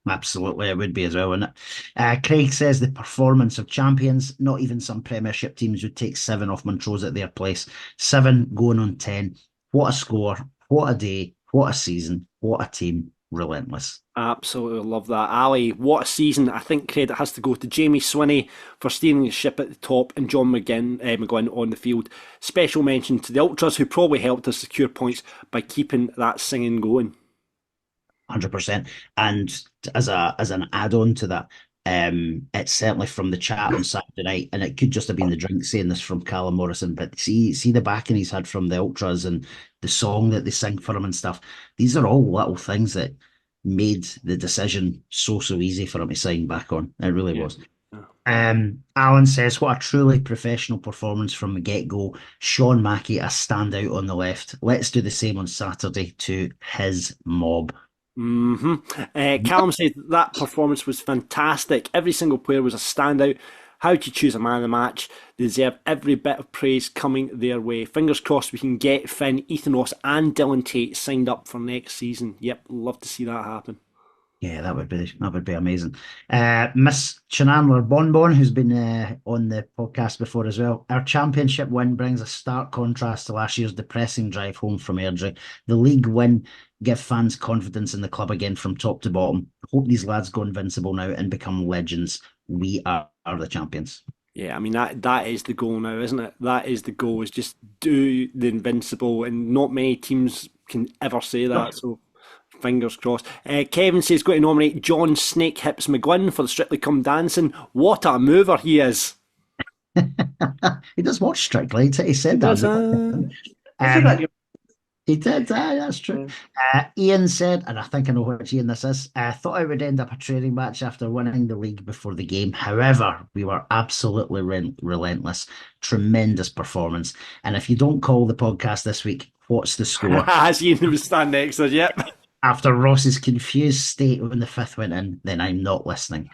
Absolutely, it would be as well, wouldn't it? Craig says the performance of champions, not even some Premiership teams would take 7 off Montrose at their place. 7 going on 10. What a score, what a day, what a season, what a team. relentless.
Absolutely love that. Ali, what a season. I think credit has to go to Jamie Swinney for steering the ship at the top and John McGuinn on the field. Special mention to the Ultras, who probably helped us secure points by keeping that singing going.
100%. And as an add-on to that, it's certainly from the chat on Saturday night, and it could just have been the drink saying this from Callum Morrison, but see the backing he's had from the Ultras and the song that they sing for him and stuff. These are all little things that made the decision so easy for him to sign back on. It really was. Alan says, what a truly professional performance from the get-go. Sean Mackey, a standout on the left. Let's do the same on Saturday to his mob.
Callum said that performance was fantastic. Every single player was a standout. How do you choose a man of the match? They deserve every bit of praise coming their way. Fingers crossed we can get Finn, Ethan Ross and Dylan Tate signed up for next season. Yep, love to see that happen.
Yeah, that would be amazing. Miss Chenandler Bonbon, who's been on the podcast before as well. Our championship win brings a stark contrast to last year's depressing drive home from Airdrie. The league win give fans confidence in the club again from top to bottom. Hope these lads go invincible now and become legends. We are the champions.
Yeah, I mean that is the goal now, isn't it? That is the goal, is just do the invincible, and not many teams can ever say that. So fingers crossed. Kevin says going to nominate John Snake Hips McGuinn for the Strictly Come Dancing. What a mover he is.
He does watch Strictly. He said that. He did, that's true. Ian said, and I think I know which Ian this is, thought I would end up a training match after winning the league before the game. However, we were absolutely relentless. Tremendous performance. And if you don't call the podcast this week, what's the score?
As Ian was standing next to us, yep.
After Ross's confused state when the fifth went in, then I'm not listening.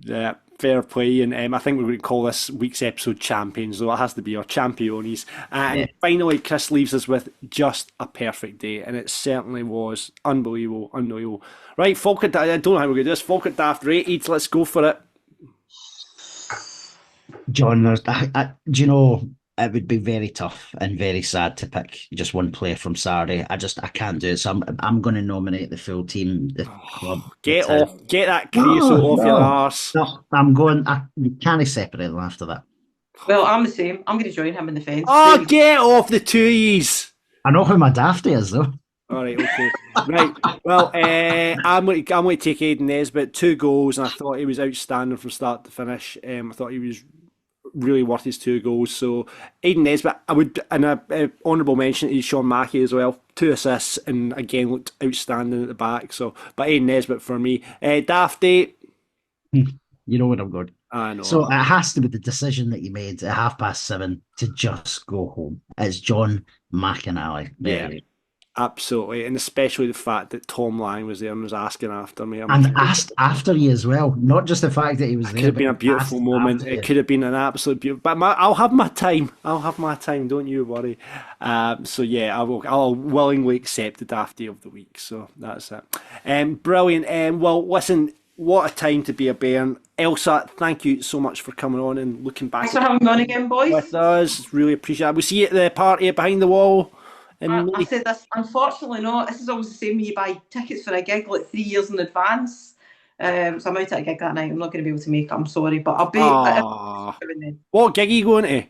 Yeah, fair play. And I think we're going to call this week's episode Champions, though it has to be our Championees. And finally, Chris leaves us with just a perfect day, and it certainly was unbelievable. Right, Falkirk, I don't know how we're going to do this. Falkirk Daft rated, let's go for it.
John, do you know, it would be very tough and very sad to pick just one player from Saturday. I can't do it. So I'm going to nominate the full team, the club.
Get that creosote off your arse.
No, I'm going. You can't separate them after that.
Well, I'm the same. I'm going to join him in the fence.
Oh, get off the two E's.
I know who my dafty is though.
All right, okay, right. Well, I'm going to take Aidan Nesbitt. 2 goals, and I thought he was outstanding from start to finish. I thought he was really worth his 2 goals. So Aidan Nesbitt, I would, and an honourable mention to Sean Mackey as well. 2 assists, and again looked outstanding at the back. So, but Aidan Nesbitt for me. Dafty.
You know what I'm going.
I know.
So it has to be the decision that you made at 7:30 to just go home. It's John McInally.
Yeah. Absolutely, and especially the fact that Tom Lang was there and was asking after me.
Asked after you as well, not just the fact that he was there.
It could have been a beautiful moment. It could have been an absolute beautiful. But I'll have my time. Don't you worry. So yeah, I'll willingly accept the Dafty of the week. So that's it. Brilliant. Well, listen, what a time to be a Bairn. Elsa, thank you so much for coming on and looking back.
Thanks for having me on again, boys.
With us, really appreciate it. We'll see you at the party behind the wall.
I said this, unfortunately not. This is always the same when you buy tickets for a gig like 3 years in advance. So I'm out at a gig that night. I'm not going to be able to make it, I'm sorry, but I'll be.
What gig are you going to?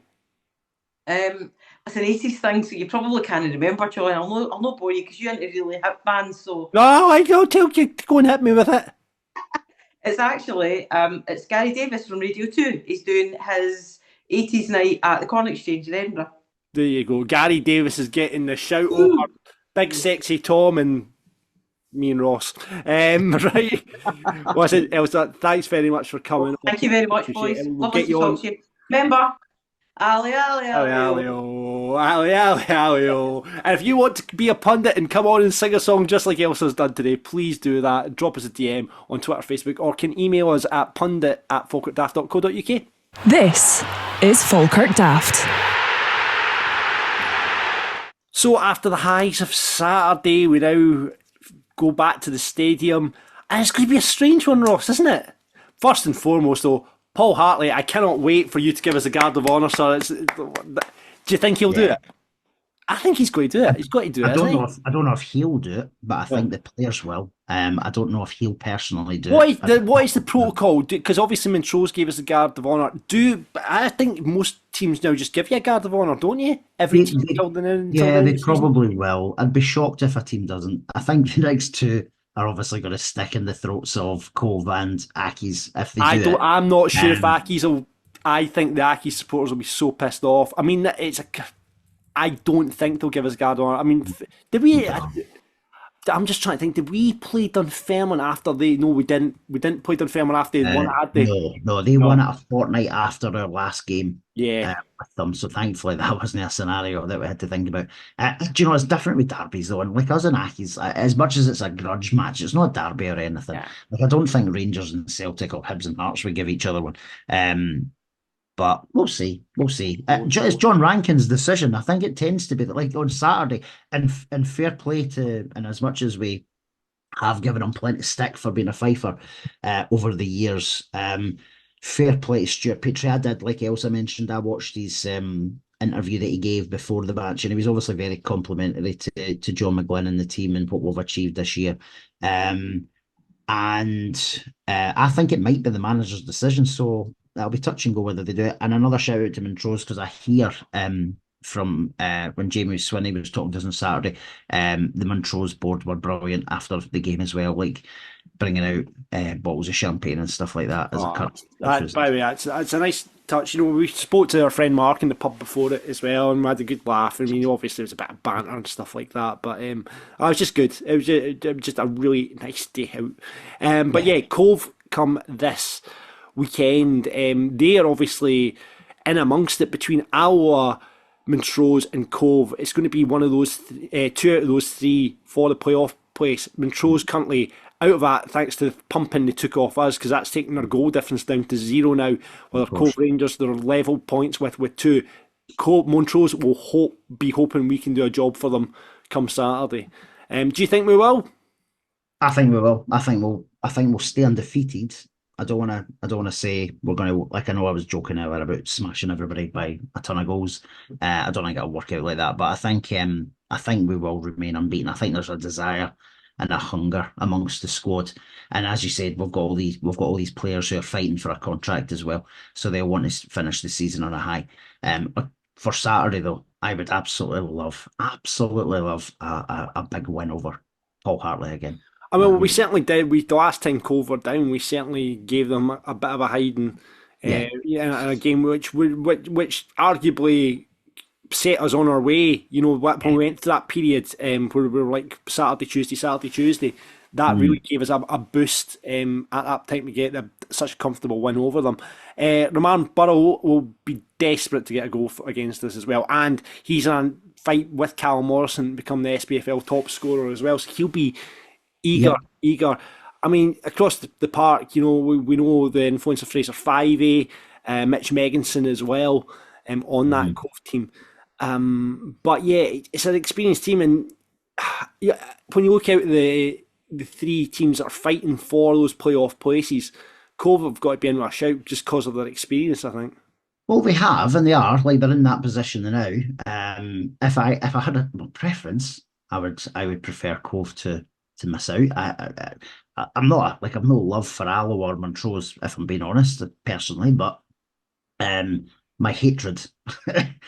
It's an 80s thing, so you probably can't remember, John. I'll not bore you because you aren't a really hip band, so.
No, I'll tell you to go and hit me with it.
It's actually, it's Gary Davis from Radio 2. He's doing his 80s night at the Corn Exchange in Edinburgh.
There you go. Gary Davis is getting the shout over Big Sexy Tom and me and Ross. Right. Listen, Elsa, thanks very much for coming.
Thank you very much, boys. Lovely to talk to you. Remember, Ali, Ali, Ali,
Ali, Ali, Ali. And if you want to be a pundit and come on and sing a song just like Elsa's done today, please do that. Drop us a DM on Twitter, Facebook, or can email us at pundit@falkirkdaft.co.uk.
This is Falkirk Daft.
So after the highs of Saturday, we now go back to the stadium. And it's going to be a strange one, Ross, isn't it? First and foremost, though, Paul Hartley, I cannot wait for you to give us a guard of honour, sir. Do you think he'll do it? I think he's going to do it. He's got to do it.
I don't know if he'll do it, but I think the players will. I don't know if he'll personally do
What
it.
what is the protocol? Because obviously Montrose gave us the guard of honour. I think most teams now just give you a guard of honour, don't you? Every team until the end
Yeah,
of
they
the season.
probably will. I'd be shocked if a team doesn't. I think the next two are obviously going to stick in the throats of Cove and Aki's if they do it.
I'm not sure if Aki's will. I think the Aki supporters will be so pissed off. I mean, I don't think they'll give us guard of honour. I mean, did we? I'm just trying to think. Did we play Dunfermline after they? No, we didn't. We didn't play Dunfermline after they won, had they?
No, they won it a fortnight after our last game.
Yeah.
With them. So thankfully that wasn't a scenario that we had to think about. Do you know, it's different with derbies though, and like us and Aki's, as much as it's a grudge match, it's not a derby or anything.
Yeah.
Like I don't think Rangers and Celtic or Hibs and Hearts would give each other one. But we'll see. We'll see. It's John Rankin's decision. I think it tends to be that, like on Saturday, and fair play to, and as much as we have given him plenty of stick for being a fifer over the years, fair play to Stuart Petrie. I did, like Elsa mentioned, I watched his interview that he gave before the match, and he was obviously very complimentary to John McGlynn and the team and what we've achieved this year. And I think it might be the manager's decision. So that'll be touch and go whether they do it. And another shout out to Montrose, because I hear from when Jamie Swinney was talking to us on Saturday, the Montrose board were brilliant after the game as well, like bringing out bottles of champagne and stuff like that as a cut.
By the way, it's a nice touch. You know, we spoke to our friend Mark in the pub before it as well, and we had a good laugh. I mean, obviously there was a bit of banter and stuff like that, but it was just good. It was just a really nice day out. But yeah, Cove come this weekend. They are obviously in amongst it between Alloa, Montrose and Cove. It's going to be one of those two out of those three for the playoff place. Montrose currently out of that thanks to the pumping they took off us, because that's taking their goal difference down to 0 now. While Cove Rangers, they're level points with 2. Montrose will be hoping we can do a job for them come Saturday. Do you think we will?
I think we will. I think we'll stay undefeated. I don't want to say we're going to, like, I know I was joking earlier about smashing everybody by a ton of goals. I don't think it'll work out like that, but I think we will remain unbeaten. I think there's a desire and a hunger amongst the squad, and as you said, we've got all these players who are fighting for a contract as well, so they'll want to finish the season on a high. For Saturday though, I would absolutely love a big win over Paul Hartley again.
I mean, we certainly did. The last time Cove were down, we certainly gave them a bit of a hiding in a game which arguably set us on our way. You know, when we went through that period where we were like Saturday, Tuesday, that really gave us a boost at that time to get such a comfortable win over them. Roman Burrow will be desperate to get a goal against us as well, and he's in a fight with Callum Morrison to become the SPFL top scorer as well, so he'll be eager. I mean, across the park, you know, we know the influence of Fraser Fivey, Mitch Megginson as well on that Cove team. But yeah, it's an experienced team, and when you look out the three teams that are fighting for those playoff places, Cove have got to be in with a shout just because of their experience, I think.
Well, they have, and they are, like, they're in that position now. If I had a preference, I would prefer Cove to miss out. I'm not I've no love for Alloa or Montrose, if I'm being honest, personally, but my hatred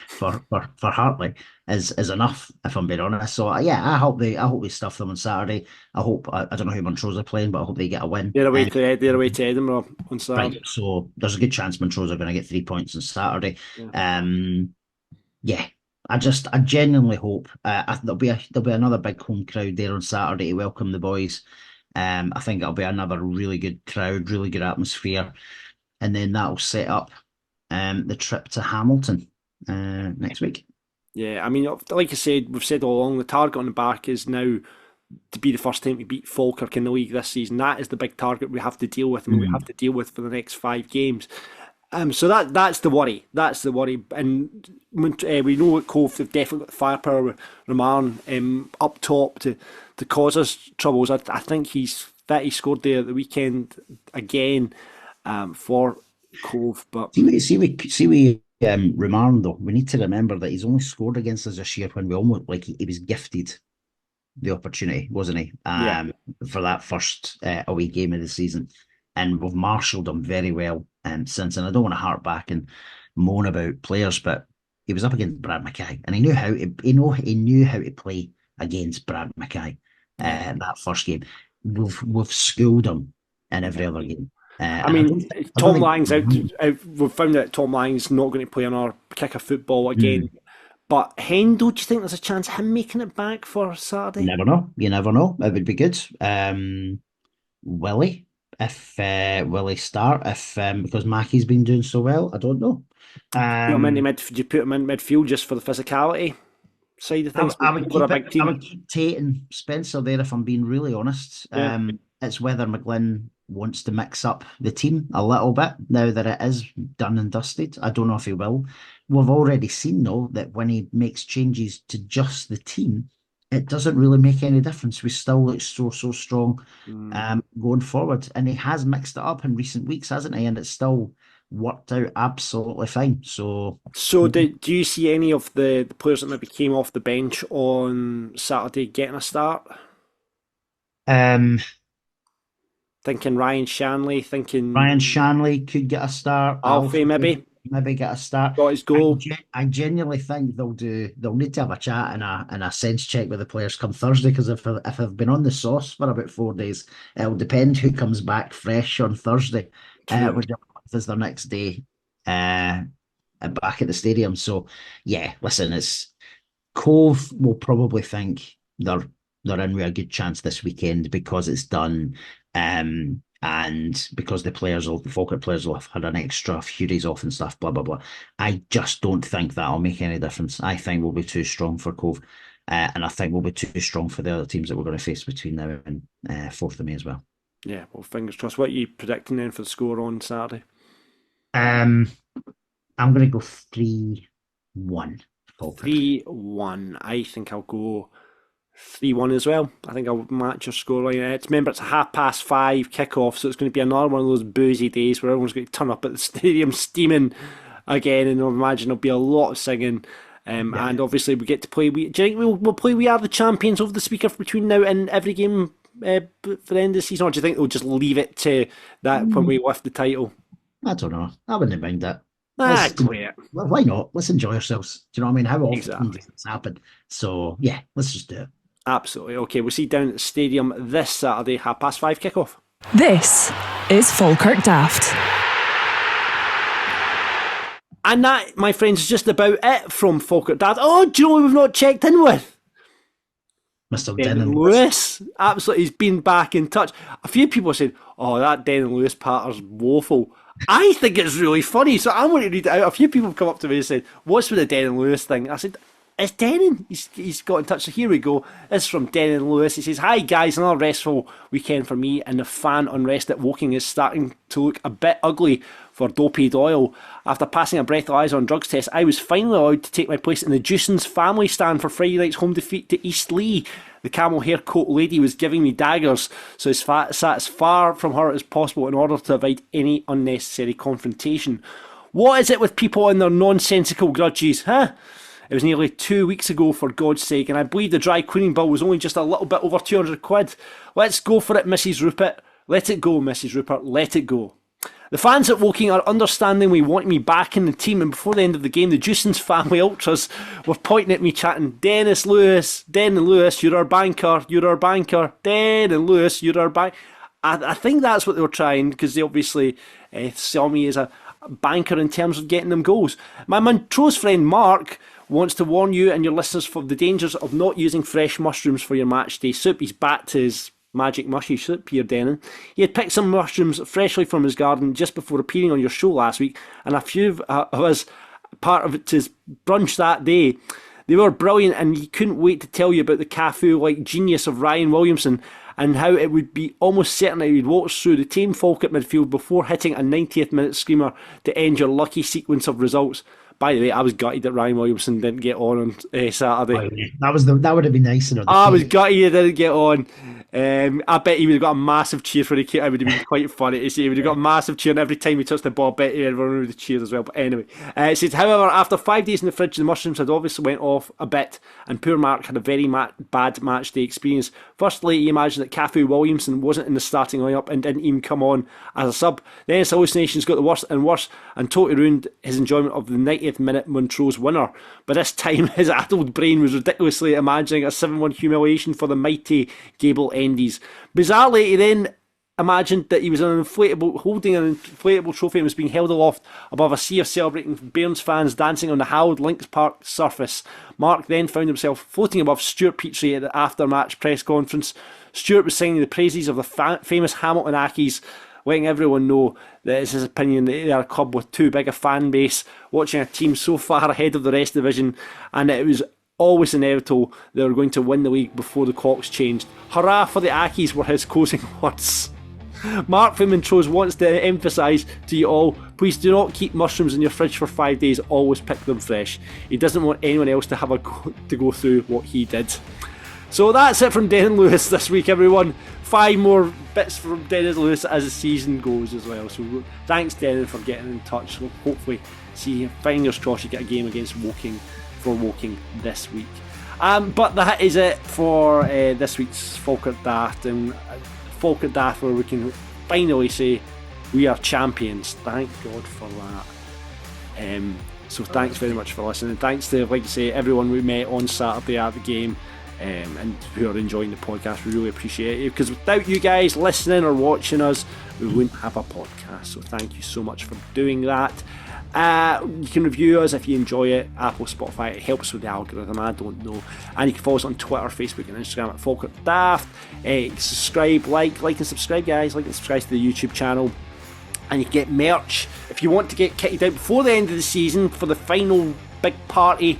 for Hartley is enough, if I'm being honest. So yeah, I hope they stuff them on Saturday. I don't know who Montrose are playing, but I hope they get a win.
They're away to Edinburgh on Saturday.
Right, so there's a good chance Montrose are going to get 3 points on Saturday. Yeah. I genuinely hope there'll be another big home crowd there on Saturday to welcome the boys. I think it'll be another really good crowd, really good atmosphere, and then that'll set up the trip to Hamilton next week.
Yeah, I mean, like I said, we've said all along, the target on the back is now to be the first time to beat Falkirk in the league this season. That is the big target we have to deal with, and we have to deal with for the next 5 games. So that's the worry. That's the worry, and we know at Cove they've definitely got the firepower with Roman up top to cause us troubles. I think he's fit. He scored there at the weekend again for Cove. But
see we Remarn though, we need to remember that he's only scored against us this year when we almost like he was gifted the opportunity, wasn't he? For that first away game of the season, and we've marshalled him very well since. And I don't want to harp back and moan about players, but he was up against Brad Mackay, and he knew how to play against Brad Mackay. That first game, we've schooled him in every other game.
I mean, Tom Lang's out. We've found that Tom Lang's not going to play another kick of football again. But Hendo, do you think there's a chance of him making it back for Saturday?
Never know. You never know. It would be good. Willie, will he start? Because Mackie's been doing so well, I don't know.
Do you put him in midfield just for the physicality side of things?
I would keep Tate and Spencer there if I'm being really honest. Yeah. It's whether McGlynn wants to mix up the team a little bit now that it is done and dusted. I don't know if he will. We've already seen, though, that when he makes changes to just the team, it doesn't really make any difference. We still look so strong going forward. And he has mixed it up in recent weeks, hasn't he? And it's still worked out absolutely fine. So
do you see any of the players that maybe came off the bench on Saturday getting a start? Thinking Ryan Shanley
could get a start.
Alfie maybe
get a start.
Got his goal.
I genuinely think they'll need to have a chat and a sense check with the players come Thursday, because if they've been on the sauce for about 4 days, it'll depend who comes back fresh on Thursday. Which is their next day back at the stadium. So yeah, listen, it's Cove will probably think they're in with a good chance this weekend because it's done. And because the Falkirk players will have had an extra few days off and stuff, blah, blah, blah. I just don't think that'll make any difference. I think we'll be too strong for Cove. And I think we'll be too strong for the other teams that we're going to face between now and 4th of May as well.
Yeah, well, fingers crossed. What are you predicting then for the score on Saturday?
I'm going to go 3-1.
3-1. I think I'll go 3-1 as well. I think I'll match your scoreline. Remember, it's a 5:30 kickoff, so it's going to be another one of those boozy days where everyone's going to turn up at the stadium steaming again, and I imagine there'll be a lot of singing. And obviously we get to play. Do you think we'll play We Are the Champions over the speaker between now and every game for the end of the season, or do you think they'll just leave it to that when we lift the title?
I don't know. I wouldn't mind that.
Great.
Well, why not? Let's enjoy ourselves. Do you know what I mean? How often does this happen? So yeah, let's just do it.
Absolutely. Okay, we'll see you down at the stadium this Saturday, 5:30 kickoff.
This is Falkirk Daft.
And that, my friends, is just about it from Falkirk Daft. Oh, do you know who we've not checked in with?
Mr. Denon
Lewis. Absolutely, he's been back in touch. A few people said, oh, that Denon Lewis patter's woeful. I think it's really funny, so I'm going to read it out. A few people have come up to me and said, what's with the Denon Lewis thing? I said, it's Denon. He's got in touch. So here we go. This is from Denon Lewis. He says, hi guys, another restful weekend for me, and the fan unrest at Woking is starting to look a bit ugly for Dopey Doyle. After passing a breathalyzer on drugs test, I was finally allowed to take my place in the Juicens family stand for Friday night's home defeat to East Lee. The camel hair coat lady was giving me daggers, so I sat as far from her as possible in order to avoid any unnecessary confrontation. What is it with people and their nonsensical grudges, huh? It was nearly 2 weeks ago, for God's sake, and I believe the dry cleaning bill was only just a little bit over 200 quid. Let's go for it, Mrs. Rupert. Let it go, Mrs. Rupert. Let it go. The fans at Woking are understandingly wanting me back in the team, and before the end of the game, the Juicens family ultras were pointing at me chanting, Denon Lewis, you're our banker, Denon Lewis, you're our banker. I think that's what they were trying, because they obviously saw me as a banker in terms of getting them goals. My Montrose friend Mark wants to warn you and your listeners for the dangers of not using fresh mushrooms for your match day soup. He's back to his magic mushy soup here, Denon. He had picked some mushrooms freshly from his garden just before appearing on your show last week, and a few of us part of it his brunch that day. They were brilliant, and he couldn't wait to tell you about the Cafu-like genius of Ryan Williamson and how it would be almost certain that he'd walk through the tame Falkirk midfield before hitting a 90th minute screamer to end your lucky sequence of results. By the way, I was gutted that Ryan Williamson didn't get on Saturday.
Oh, yeah. That would have been nicer.
I was gutted he didn't get on. I bet he would have got a massive cheer for the kid. It would have been quite funny to see. He would have got a massive cheer, and every time he touched the ball, I bet everyone would have cheered as well. But anyway, it says, however, after 5 days in the fridge, the mushrooms had obviously went off a bit, and poor Mark had a very bad match day experience. Firstly, he imagined that Cafu Williamson wasn't in the starting lineup and didn't even come on as a sub. Then his hallucinations got the worse and worse, and totally ruined his enjoyment of the 90th minute Montrose winner. But this time, his addled brain was ridiculously imagining a 7-1 humiliation for the mighty Gable Endies. Bizarrely, he then imagined that he was holding an inflatable trophy and was being held aloft above a sea of celebrating Bairns fans dancing on the hallowed Links Park surface. Mark then found himself floating above Stuart Petrie at the after-match press conference. Stuart was singing the praises of the famous Hamilton Ackies, letting everyone know that it's his opinion that they are a club with too big a fan base, watching a team so far ahead of the rest of the division, and that it was always inevitable they were going to win the league before the clocks changed. Hurrah for the Ackies were his closing words. Mark from Montrose wants to emphasise to you all, please do not keep mushrooms in your fridge for 5 days, always pick them fresh. He doesn't want anyone else to have to go through what he did. So that's it from Dennis Lewis this week, everyone. 5 more bits from Dennis Lewis as the season goes as well. So thanks, Dennis, for getting in touch. We'll hopefully see you, fingers crossed, you get a game against Woking this week. But that is it for this week's Falkirk Daft, and Falkirk Daft where we can finally say we are champions. Thank God for that. So thanks very much for listening. Thanks to, like I say, everyone we met on Saturday at the game, and who are enjoying the podcast. We really appreciate it, because without you guys listening or watching us, we wouldn't have a podcast. So thank you so much for doing that. You can review us if you enjoy it. Apple, Spotify, it helps with the algorithm, I don't know. And you can follow us on Twitter, Facebook and Instagram at Falkirk Daft. Subscribe, like and subscribe, guys. Like and subscribe to the YouTube channel. And you can get merch if you want to get kitted out before the end of the season for the final big party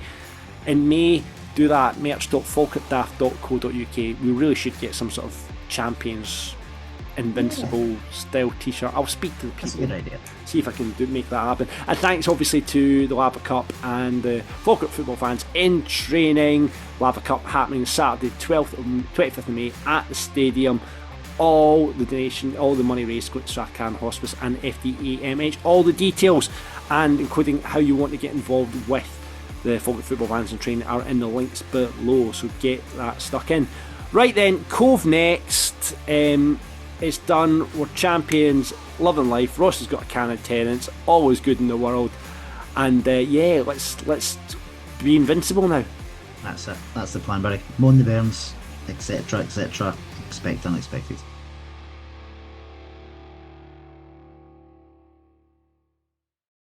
in May. Do that, merch.falkirkdaft.co.uk. We really should get some sort of Champions Invincible style t-shirt. I'll speak to the people.
That's a good idea.
See if I can make that happen. And thanks obviously to the Lava Cup and the Falkirk football fans in training. Lava Cup happening Saturday 25th of May at the stadium. All the money raised going to Strachan Hospice and FDAMH. All the details, and including how you want to get involved with the Falkirk football fans in training, are in the links below, so get that stuck in. Right then, Cove next. It's done. We're champions. Loving life. Ross has got a can of Terence. Always good in the world. And let's be invincible now.
That's it. That's the plan, buddy. Moan the Bairns, etc., etc. Expect unexpected.